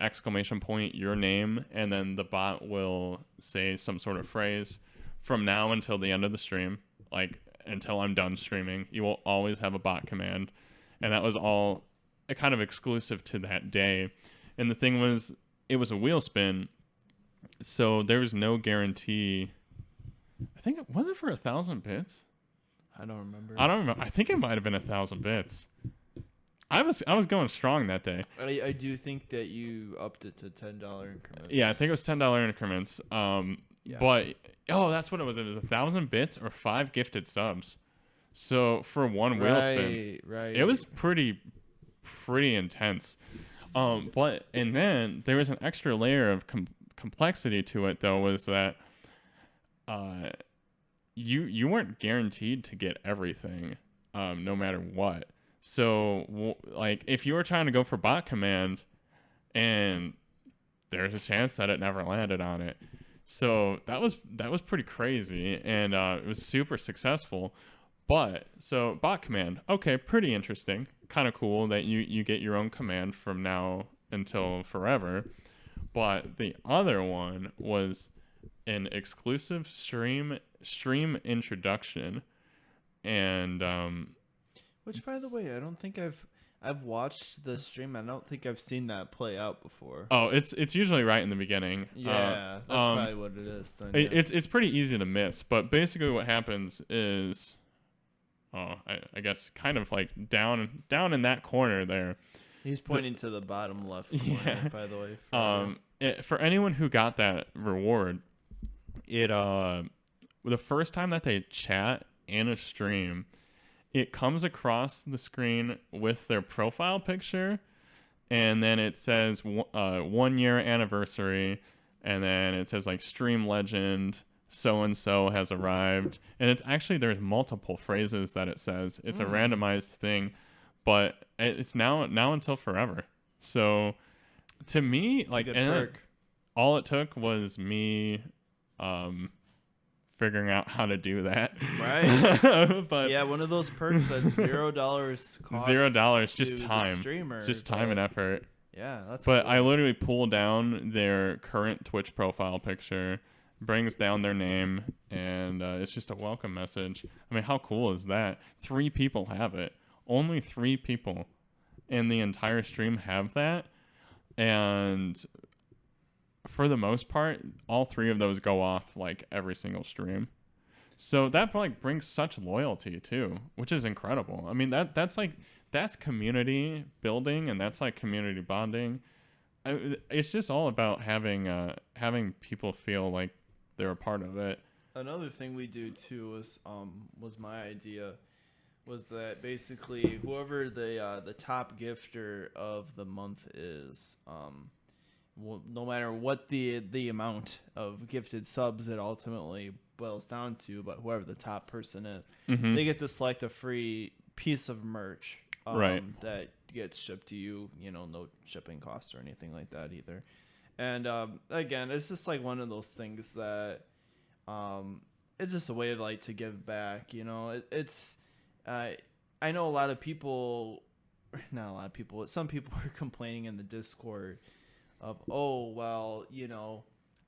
Your name, and then the bot will say some sort of phrase from now until the end of the stream, like until I'm done streaming. You will always have a bot command, and that was all kind of exclusive to that day. And the thing was, it was a wheel spin, so there was no guarantee. I think it was it for 1,000 bits. I don't remember. I think it might have been 1,000 bits. I was going strong that day. I do think that you upped it to $10 increments. Yeah, I think it was $10 increments. Yeah. But that's what it was. It was 1,000 bits or 5 gifted subs. So for one wheel spin, right, it was pretty intense. But and then there was an extra layer of complexity to it, though, was that uh, you weren't guaranteed to get everything, no matter what. So like if you were trying to go for bot command, and there's a chance that it never landed on it. So that was pretty crazy, and it was super successful. But so bot command, okay, pretty interesting, kind of cool that you get your own command from now until forever. But the other one was an exclusive stream introduction, and Which, by the way, I don't think I've watched the stream. I don't think I've seen that play out before. oh, it's usually right in the beginning. Yeah, that's probably what it is. Then, yeah. It's pretty easy to miss, but basically what happens is, I guess kind of like down in that corner there. He's pointing to the bottom left corner, Yeah. by the way. For anyone who got that reward, it the first time that they chat in a stream, it comes across the screen with their profile picture, and then it says 1 year anniversary, and then it says like stream legend, so and so has arrived, and it's actually there's multiple phrases that it says. It's a randomized thing, but it's now until forever. So to me, It's like, a good and perk. all it took was me figuring out how to do that. Right. But Yeah, one of those perks that's $0 cost. $0, to just the time. streamer, Just time and effort. Yeah, that's. But cool. I literally pull down their current Twitch profile picture, brings down their name, and it's just a welcome message. I mean, how cool is that? 3 people have it. Only 3 people in the entire stream have that. And for the most part, all 3 of those go off like every single stream. So that like brings such loyalty too, which is incredible. I mean, that's community building, and that's like community bonding. It's just all about having people feel like they're a part of it. Another thing we do too was my idea, was that basically whoever the top gifter of the month is, well, no matter what the amount of gifted subs it ultimately boils down to, but whoever the top person is, they get to select a free piece of merch, Right. that gets shipped to you. No shipping costs or anything like that either. And again, it's just like one of those things that it's just a way of like to give back. It's I know a lot of people, not a lot of people, but some people are complaining in the Discord of, oh, well,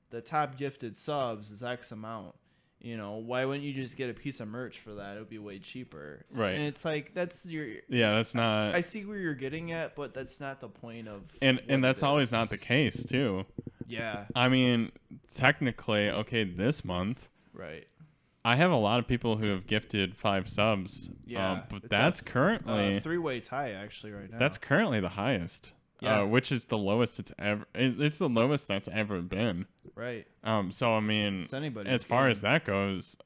the top gifted subs is X amount. Why wouldn't you just get a piece of merch for that? It would be way cheaper. Right. And it's like, that's not. I see where you're getting at, but that's not the point of. And what that's it always is. not the case too. Yeah. I mean, technically, okay, this month Right. I have a lot of people who have gifted 5 subs. Yeah. But It's that's a currently 3-way tie actually right now. that's currently the highest. Yeah. Which is the lowest it's ever. It's the lowest that's ever been. right. So I mean, It's anybody's as far game. as that goes,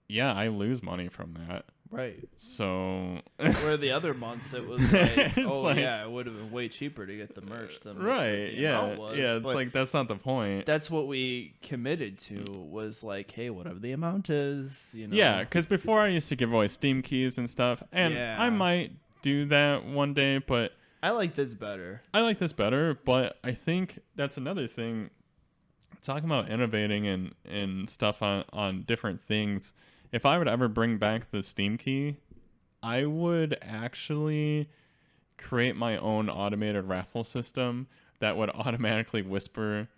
yeah, I lose money from that. Right. So Where the other months it was like, It's oh like- yeah, it would have been way cheaper to get the merch than what right, the yeah, amount was. yeah. It's But like that's not the point. that's what we committed to, was like, hey, whatever the amount is, Yeah, because before I used to give away Steam keys and stuff, and Yeah. I might do that one day, but I like this better. I like this better. But I think that's another thing. Talking about innovating and stuff on different things. If I would ever bring back the Steam key, I would actually create my own automated raffle system that would automatically whisper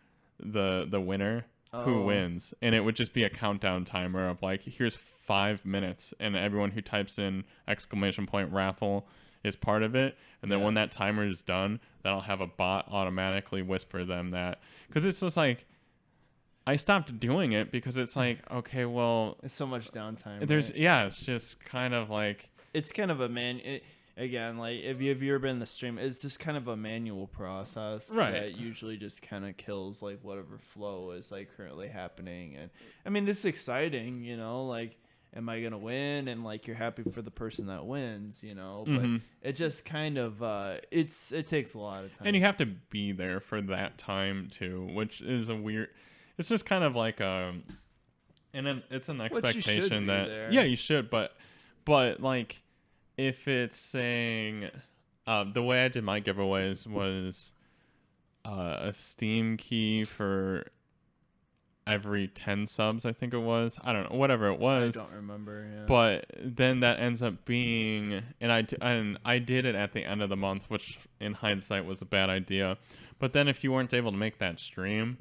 the winner who Oh. wins, and it would just be a countdown timer of like, here's 5 minutes, and everyone who types in !raffle is part of it. And then Yeah. when that timer is done, then I'll have a bot automatically whisper them that, because it's just like, I stopped doing it because it's like, okay, well, It's so much downtime. there's right? it's just kind of like, It's kind of a again, like if you've ever been in the stream, it's just kind of a manual process Right. that usually just kind of kills like whatever flow is like currently happening. And I mean, this is exciting, like am I gonna win? And like you're happy for the person that wins, you know. But Mm-hmm. it just kind of it takes a lot of time. And you have to be there for that time too, which is a weird. It's just kind of like and then it's an Which you should expectation be that there. yeah, you should, but like if it's saying the way I did my giveaways was a Steam key for every 10 subs, I think it was. I don't know, whatever it was. I don't remember. Yeah. But then that ends up being, and I did it at the end of the month, which in hindsight was a bad idea. But then if you weren't able to make that stream,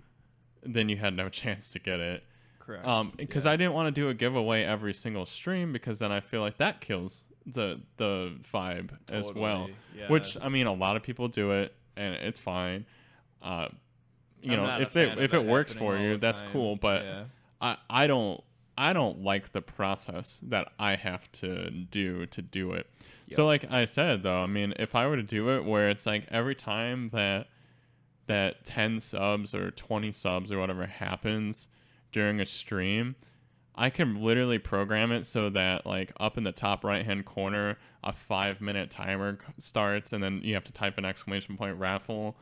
then you had no chance to get it. Correct. Because I didn't want to do a giveaway every single stream, because then I feel like that kills the vibe as well. Yeah. Which, I mean, a lot of people do it, and it's fine. You I'm know, not a if fan it of works happening for all you, the that's time. cool. But yeah. I don't like the process that I have to do it. Yep. So like I said though, I mean, if I were to do it where it's like every time that 10 subs or 20 subs or whatever happens during a stream, I can literally program it so that like up in the top right hand corner a 5-minute timer starts, and then you have to type an exclamation point raffle.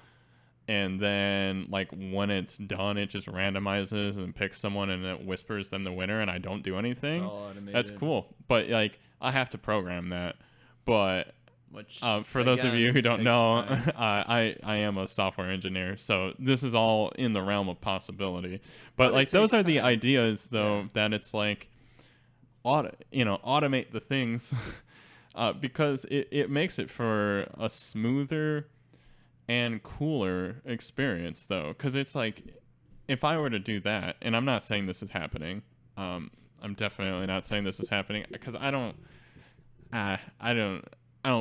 And then, like, when it's done, it just randomizes and picks someone and it whispers them the winner, and I don't do anything. It's all automated. That's cool. But, like, I have to program that. But Which, for those of you who don't takes know, time. I am a software engineer, so this is all in the realm of possibility. But it like, those takes are the time. ideas, though, Yeah. that it's like, automate the things, because it makes it for a smoother and cooler experience, though, because it's like, if I were to do that, and I'm not saying this is happening, I'm definitely not saying this is happening, because I don't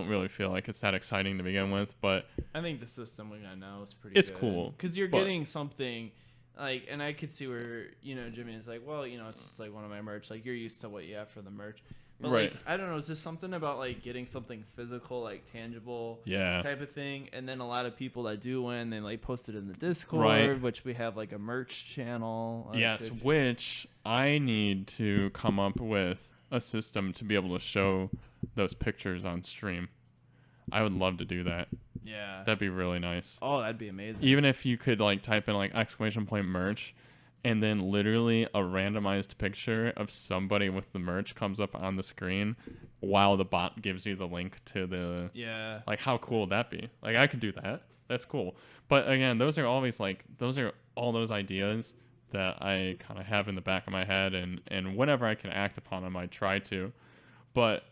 really feel like it's that exciting to begin with, but I think the system we got now is pretty it's good. cool, Because you're but- getting something, like, and I could see where, you know, Jimmy is like, well, you know, it's just like one of my merch. Like, you're used to what you have for the merch. But, Right. like, I don't know, is there something about, like, getting something physical, like, tangible Yeah. type of thing? And then a lot of people that do win, they, like, post it in the Discord, Right. which we have, like, a merch channel. Yes, which I need to come up with a system to be able to show those pictures on stream. I would love to do that. Yeah. That'd be really nice. Oh, that'd be amazing. Even if you could like type in like exclamation point merch, and then literally a randomized picture of somebody with the merch comes up on the screen while the bot gives you the link to the Yeah. like, how cool would that be? Like, I could do that. That's cool. But again, those are always like, those are all those ideas that I kind of have in the back of my head, and whenever I can act upon them, I try to. But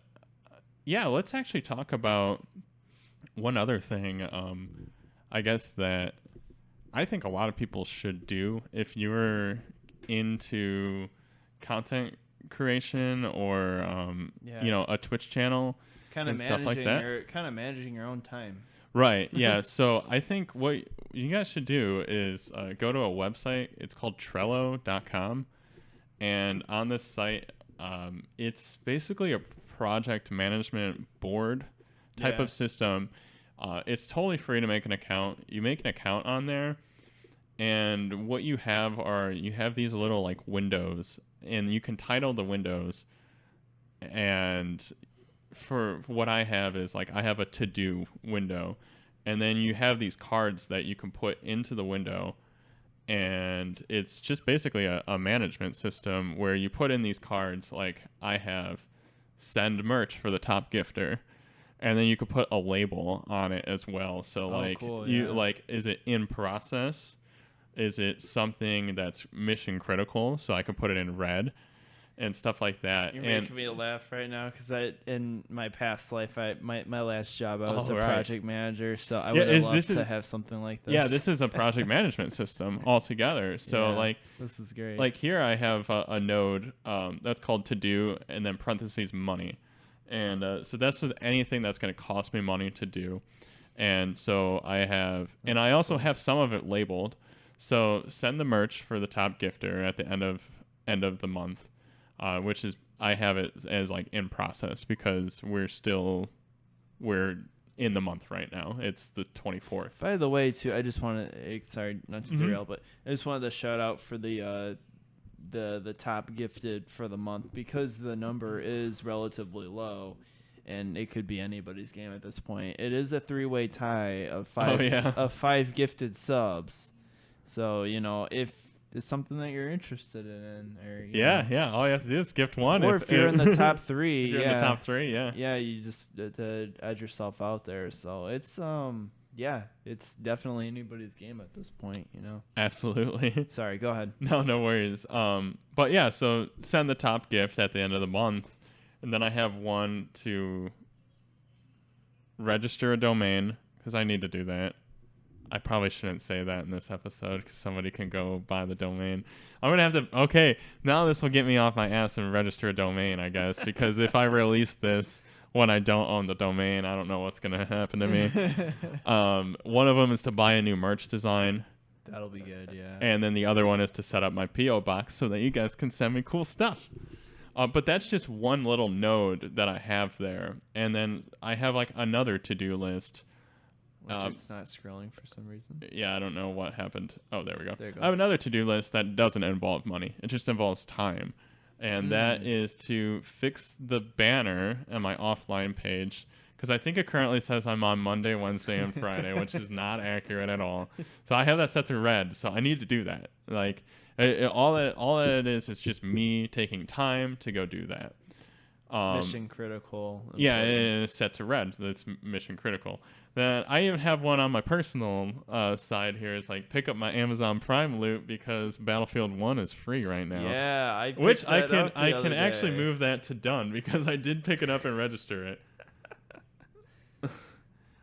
yeah, let's actually talk about one other thing. I guess that I think a lot of people should do if you're into content creation or Yeah. you know, a Twitch channel Kind of and stuff like that. managing your own time. Right. Yeah. So I think what you guys should do is go to a website. It's called Trello.com. And on this site, it's basically a project management board type Yeah. of system. It's totally free to make an account. You make an account on there, and what you have these little like windows, and you can title the windows. And for what I have is like, I have a to-do window, and then you have these cards that you can put into the window, and it's just basically a management system where you put in these cards. Like, I have send merch for the top gifter, and then you could put a label on it as well. So like, cool, you yeah. like, is it in process? Is it something that's mission critical? So I could put it in red and stuff like that. You're And making me laugh right now because in my past life, my last job, I was Oh, a right. project manager, so I Yeah, would have this loved to is- have something like this. yeah, this is a project management system altogether. So Yeah, like, this is great. like here I have a node that's called to do, and then parentheses money, and so that's just anything that's going to cost me money to do. And so I have, and I also have some of it labeled. So send the merch for the top gifter at the end of the month, which is, I have it as like in process because we're in the month right now. It's the 24th. By the way, too, I just want to sorry not to Mhm. derail, but I just wanted to shout out for the the top gifted for the month, because the number is relatively low, and it could be anybody's game at this point. It is a 3-way tie of five gifted subs. So, if it's something that you're interested in, or yeah, all you have to do is gift one. Or if you're in the top 3, if you're in the top 3, yeah, you just to add yourself out there. So it's it's definitely anybody's game at this point. Absolutely. Sorry, go ahead. No worries. But yeah, so send the top gift at the end of the month, and then I have one to register a domain, because I need to do that. I probably shouldn't say that in this episode, because somebody can go buy the domain. I'm going to have to... Okay, now this will get me off my ass and register a domain, I guess, because if I release this when I don't own the domain, I don't know what's going to happen to me. One of them is to buy a new merch design. That'll be good, yeah. And then the other one is to set up my P.O. box so that you guys can send me cool stuff. But that's just one little node that I have there. And then I have like another to-do list. It's not scrolling for some reason. Yeah, I don't know what happened. Oh, there we go. There it goes. I have another to-do list that doesn't involve money. It just involves time. And that is to fix the banner on my offline page, because I think it currently says I'm on Monday, Wednesday, and Friday, which is not accurate at all. So I have that set to red, so I need to do that. Like, all it is just me taking time to go do that. Mission critical. Yeah, it's set to red. So it's mission critical. Then I even have one on my personal side here. It's like pick up my Amazon Prime loot, because Battlefield 1 is free right now. Yeah, I can actually move that to done, because I did pick it up and register it.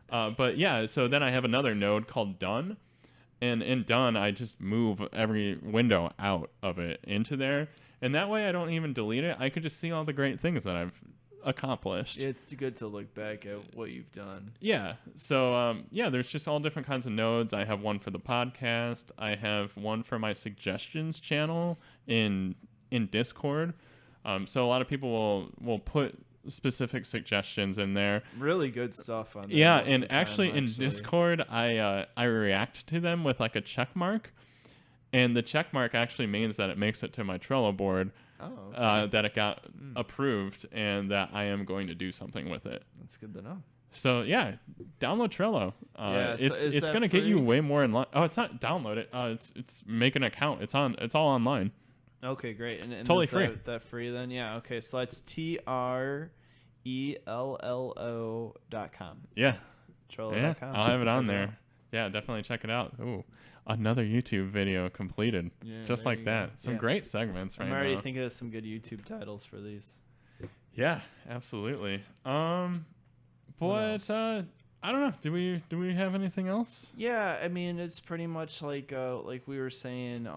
But yeah, so then I have another node called done. And in done, I just move every window out of it into there. And that way I don't even delete it. I could just see all the great things that I've accomplished. It's good to look back at what you've done. Yeah. So, there's just all different kinds of nodes. I have one for the podcast. I have one for my suggestions channel in Discord. So a lot of people will put specific suggestions in there. Really good stuff on there. Yeah, and actually in Discord, I react to them with like a check mark. And the check mark actually means that it makes it to my Trello board, that it got approved, and that I am going to do something with it. That's good to know. So yeah, download Trello. It's going to get you way more in line. Oh, it's not download it. It's make an account. It's all online. Okay, great. And totally free. That free then? Yeah. Okay, so that's TRELLO.com. Yeah. Trello.com. Yeah, I'll have it on there. Yeah, definitely check it out. Ooh, another YouTube video completed. Yeah, just like that. Some great segments right now. I'm already thinking of some good YouTube titles for these. Yeah, absolutely. But I don't know. Do we have anything else? Yeah, I mean, it's pretty much like we were saying,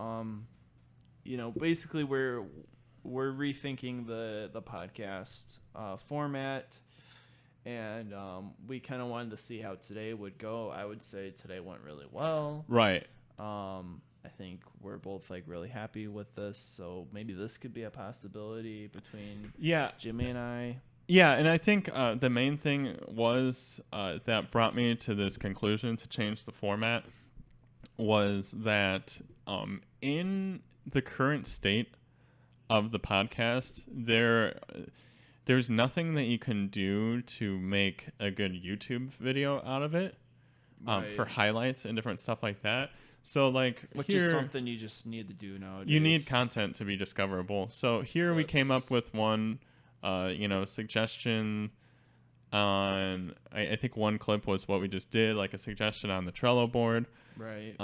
basically we're rethinking the podcast format. And we kind of wanted to see how today would go. I would say today went really well. Right. I think we're both like really happy with this. So maybe this could be a possibility between Jimmy and I. Yeah, and I think the main thing was that brought me to this conclusion to change the format was that in the current state of the podcast, there's nothing that you can do to make a good YouTube video out of it, for highlights and different stuff like that. So which is something you just need to do nowadays. You need content to be discoverable. So here we came up with one, suggestion on, I think one clip was what we just did, like a suggestion on the Trello board. Right.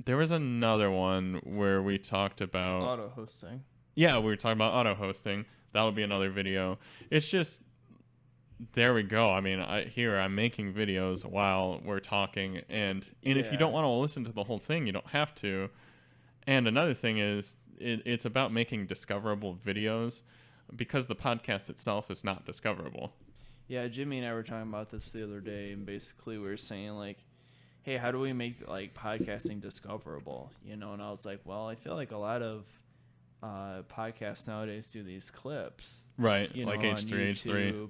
There was another one where we talked about auto hosting. Yeah, we were talking about auto hosting. That would be another video. It's just, there we go. I mean, I'm making videos while we're talking, and if you don't want to listen to the whole thing, you don't have to. And another thing is, it's about making discoverable videos, because the podcast itself is not discoverable. Yeah, Jimmy and I were talking about this the other day, and basically we were saying hey, how do we make podcasting discoverable? And I was like, well, I feel like a lot of podcasts nowadays do these clips, right? Like H3,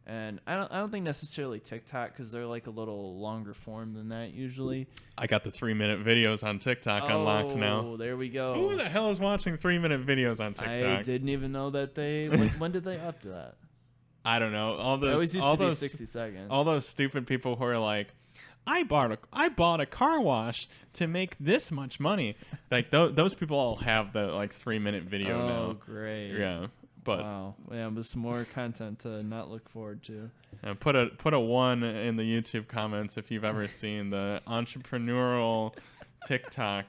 And I don't think necessarily TikTok, because they're like a little longer form than that usually. I got the 3-minute videos on TikTok unlocked now. Oh, there we go. Who the hell is watching 3-minute videos on TikTok? I didn't even know that they. When did they up to that? I don't know. It always used to be 60 seconds. All those stupid people who are like, I bought a car wash to make this much money. Like those people all have the like 3-minute video now. Oh, great. Yeah. But wow, yeah, but some more content to not look forward to. put a 1 in the YouTube comments if you've ever seen the entrepreneurial TikTok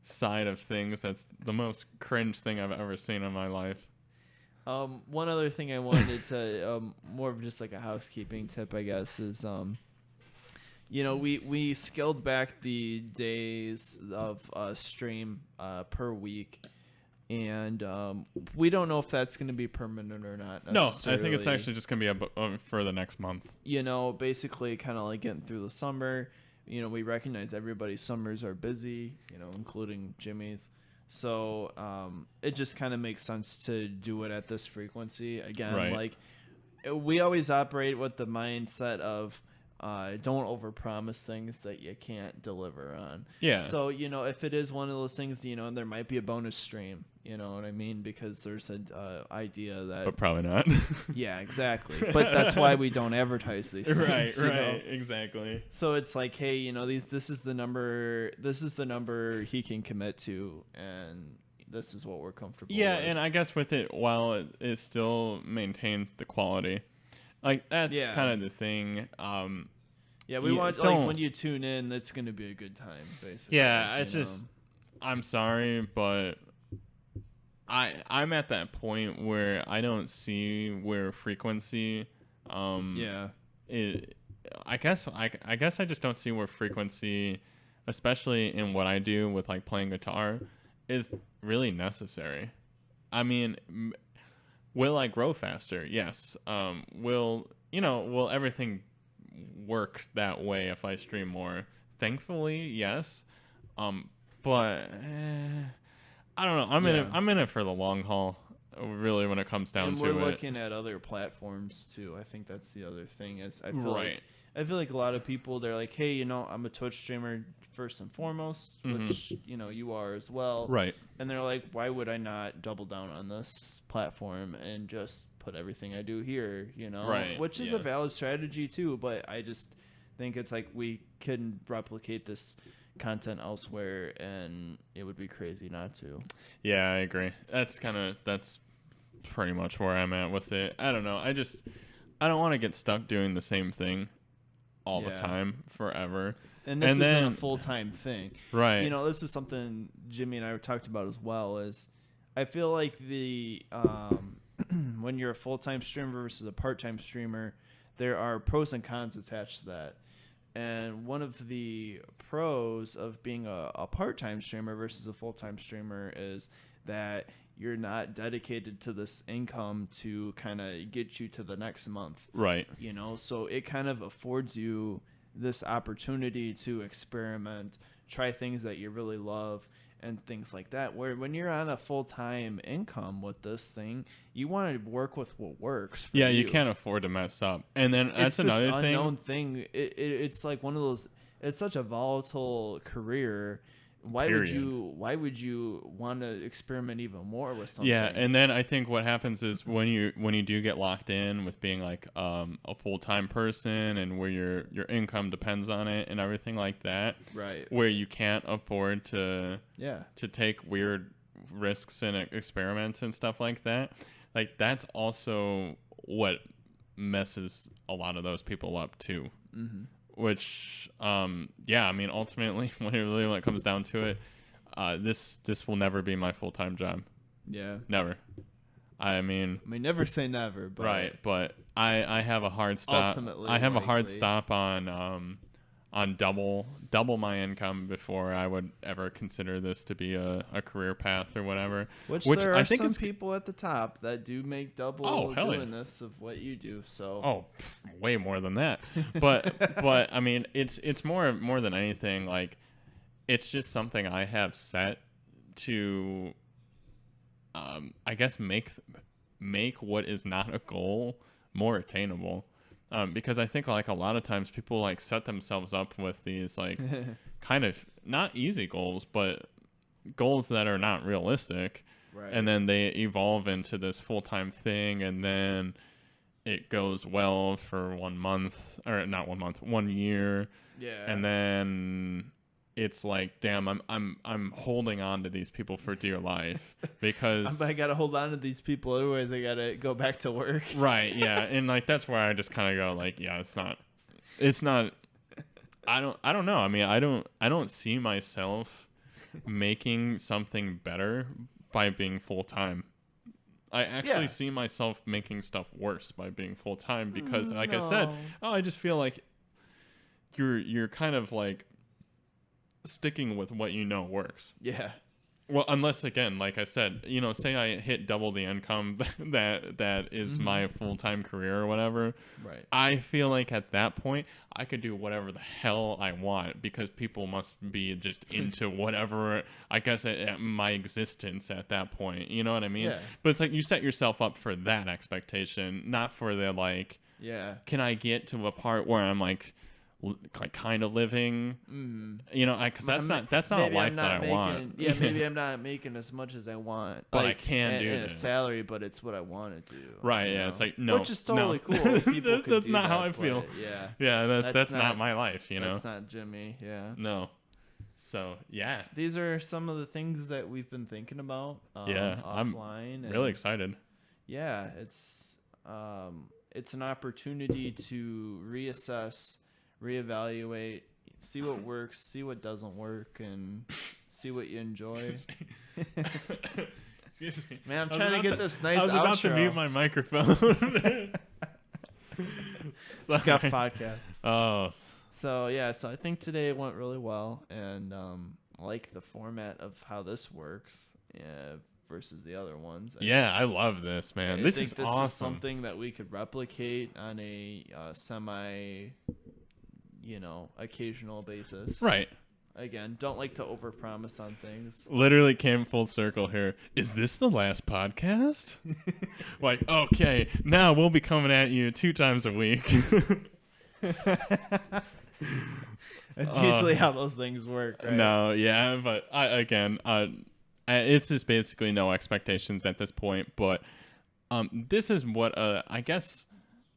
side of things. That's the most cringe thing I've ever seen in my life. One other thing I wanted to more of just like a housekeeping tip, I guess, is we scaled back the days of stream per week. And we don't know if that's going to be permanent or not. No, I think it's actually just going to be for the next month. Basically kind of like getting through the summer. We recognize everybody's summers are busy, including Jimmy's. So it just kind of makes sense to do it at this frequency. Again, right. Like we always operate with the mindset of don't overpromise things that you can't deliver on. Yeah. So, if it is one of those things, and there might be a bonus stream, you know what I mean? Because there's an idea that... But probably not. Yeah, exactly. But that's why we don't advertise these things. Right, exactly. So it's like, hey, this is the number he can commit to, and this is what we're comfortable with. And I guess with it, while it still maintains the quality. Like, that's kind of the thing. We want, like, when you tune in, it's going to be a good time, basically. Yeah, I'm sorry, but I'm at that point where I don't see where frequency, I guess I just don't see where frequency, especially in what I do with, like, playing guitar, is really necessary. I mean... Will I grow faster? Yes. Will everything work that way if I stream more? Thankfully, yes. But I don't know. I'm in it for the long haul, really, when it comes down to it. And we're looking at other platforms too. I think that's the other thing is I feel like a lot of people, they're like, hey, I'm a Twitch streamer first and foremost, which you are as well, right? And they're like, why would I not double down on this platform and just put everything I do here, right? Which is a valid strategy too, but I just think it's like we can replicate this content elsewhere, and it would be crazy not to. Yeah, I agree. That's pretty much where I'm at with it. I don't know. I don't want to get stuck doing the same thing all the time forever. And this isn't a full-time thing. Right. This is something Jimmy and I talked about as well, is I feel like the when you're a full-time streamer versus a part-time streamer, there are pros and cons attached to that. And one of the pros of being a part-time streamer versus a full-time streamer is that you're not dedicated to this income to kind of get you to the next month. Right. So it kind of affords you this opportunity to experiment, try things that you really love and things like that. Where when you're on a full-time income with this thing, you want to work with what works for you can't afford to mess up. And then that's another thing. Unknown thing. It's like one of those, it's such a volatile career. Why would you want to experiment even more with something? Yeah, and then I think what happens is when you do get locked in with being like a full-time person and where your income depends on it and everything like that, right? Where you can't afford to take weird risks and experiments and stuff like that. Like that's also what messes a lot of those people up too. Mm-hmm. Which, ultimately, when it comes down to it, this will never be my full-time job. Yeah. Never. I mean, never say never, but right. But I have a hard stop. Ultimately, I have a hard stop on double my income before I would ever consider this to be a career path or whatever. Which there are some people at the top that do make double doing this of what you do. So way more than that. But I mean, it's more than anything like it's just something I have set to I guess make what is not a goal more attainable. Because I think like a lot of times people like set themselves up with these like kind of not easy goals, but goals that are not realistic. Right. And then they evolve into this full-time thing, and then it goes well for 1 month, or not 1 month, 1 year. Yeah. And then it's like, damn, I'm holding on to these people for dear life because I gotta hold on to these people, otherwise I gotta go back to work. right, yeah. And like that's where I just kind of go like, yeah, it's not I don't know. I mean, I don't see myself making something better by being full time. I actually see myself making stuff worse by being full time because like I said, I just feel like you're kind of like sticking with what you know works. Yeah. Well, unless again, like I said, say I hit double the income that is my full-time career or whatever. Right. I feel like at that point I could do whatever the hell I want because people must be just into whatever, I guess, my existence at that point. You know what I mean? Yeah. But it's like you set yourself up for that expectation, not for the like, can I get to a part where I'm like kind of living, because that's not a life that I want. Yeah, maybe I'm not making as much as I want, but I can do in this. a salary, but it's what I want to do. Right? Yeah, it's like no, which is totally no. cool. People That's do not that, how I feel. Yeah, that's not my life. That's not Jimmy. Yeah. No. So yeah, these are some of the things that we've been thinking about. Offline. I'm really excited. Yeah, it's an opportunity to reassess, reevaluate, see what works, see what doesn't work, and see what you enjoy. Excuse me. Man, I'm trying to get this nice outro. I was about to mute my microphone. Scuff podcast. Oh. So I think today went really well, and I like the format of how this works versus the other ones. I love this, man. This is awesome. Is something that we could replicate on a semi, occasional basis. Right. Again, don't like to overpromise on things. Literally came full circle here. Is this the last podcast? Like, okay, now we'll be coming at you 2 times a week. That's usually how those things work, right? No, yeah, but it's just basically no expectations at this point. But this is what I guess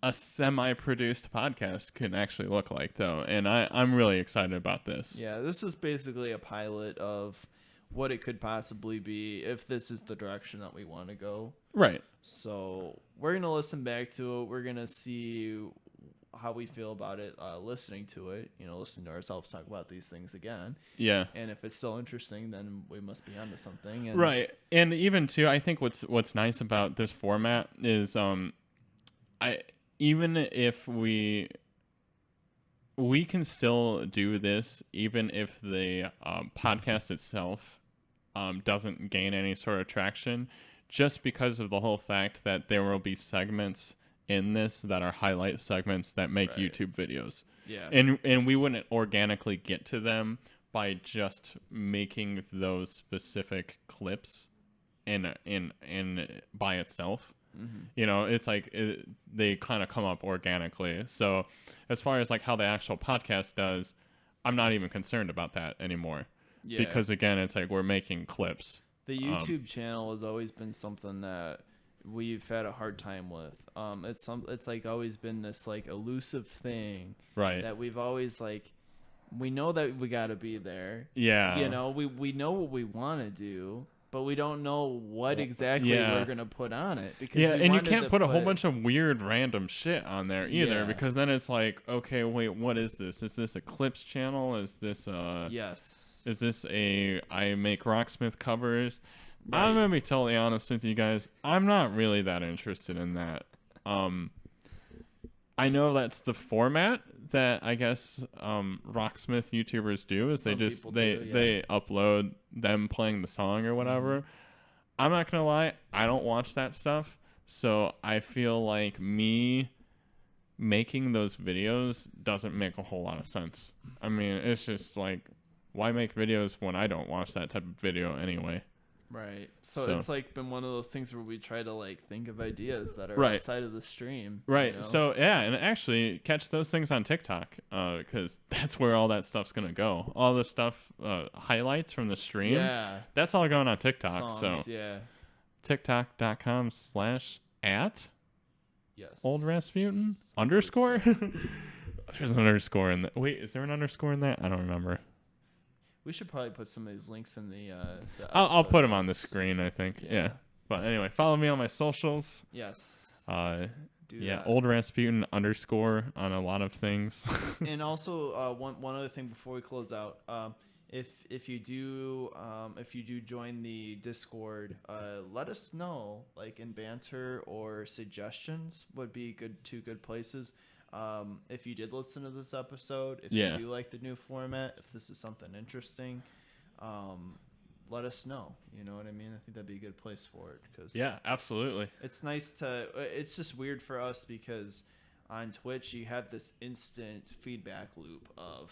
a semi-produced podcast can actually look like, though, and I'm really excited about this. Yeah, this is basically a pilot of what it could possibly be if this is the direction that we want to go. Right. So we're gonna listen back to it. We're gonna see how we feel about it, listening to it, listening to ourselves talk about these things again. Yeah. And if it's still interesting, then we must be onto something. And right. And even too, I think what's nice about this format is even if we can still do this, even if the podcast itself doesn't gain any sort of traction, just because of the whole fact that there will be segments in this that are highlight segments that make YouTube videos. Yeah. And we wouldn't organically get to them by just making those specific clips in by itself. Mm-hmm. It's like they kind of come up organically. So as far as like how the actual podcast does, I'm not even concerned about that anymore. Yeah. Because again, it's like we're making clips. The YouTube channel has always been something that we've had a hard time with. It's like always been this like elusive thing, right? That we've always like, we know that we got to be there. Yeah. We know what we want to do, but we don't know what exactly we're gonna put on it. Because and you can't put a whole bunch of weird random shit on there either, because then it's like, okay, wait, what is this? Is this a clips channel? Is this yes? Is this I make rocksmith covers? Right. I'm gonna be totally honest with you guys. I'm not really that interested in that. I know that's the format that I guess rocksmith YouTubers do. Is they upload them playing the song or whatever. Mm-hmm. I'm not gonna lie, I don't watch that stuff, so I feel like me making those videos doesn't make a whole lot of sense. I mean, it's just like, why make videos when I don't watch that type of video anyway? Right. So it's like been one of those things where we try to like think of ideas that are Right. outside of the stream. Right. You know? So yeah, and actually catch those things on TikTok, because that's where all that stuff's gonna go. All the stuff, highlights from the stream. Yeah. That's all going on TikTok. Songs, so yeah. TikTok.com/@ Yes. Old Rasputin underscore. There's an underscore in that. Wait, is there an underscore in that? I don't remember. We should probably put some of these links in the I'll put them notes. on the screen, I think. Yeah. But anyway, follow me on my socials. Yes. Do that. Old Rasputin underscore on a lot of things. And also, one other thing before we close out, if you do join the Discord, let us know, like in banter or suggestions would be two good places. If you did listen to this episode, if you do like the new format, if this is something interesting, let us know. You know what I mean? I think that'd be a good place for it. Yeah, absolutely. It's nice to. It's just weird for us because on Twitch you have this instant feedback loop of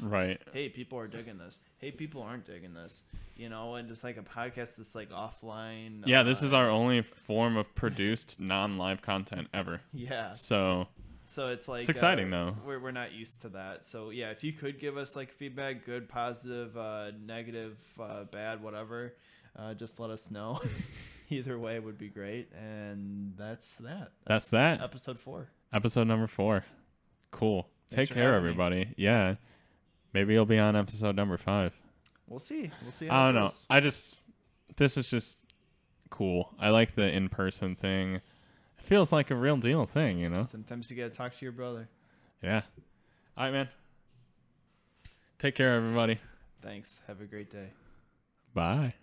hey, people are digging this. Hey, people aren't digging this. You know, and it's like a podcast that's like offline. Yeah, this is our only form of produced non-live content ever. Yeah. So it's like it's exciting though. We're not used to that. So yeah, if you could give us like feedback, good, positive, negative, bad, whatever, just let us know. Either way would be great. And that's that. That's that. Episode 4. Episode number 4. Cool. Take care, everybody. Yeah. Maybe you'll be on episode number 5. We'll see. How I don't know. This is just cool. I like the in-person thing. It feels like a real deal thing, you know? Sometimes you got to talk to your brother. Yeah. All right, man. Take care, everybody. Thanks. Have a great day. Bye.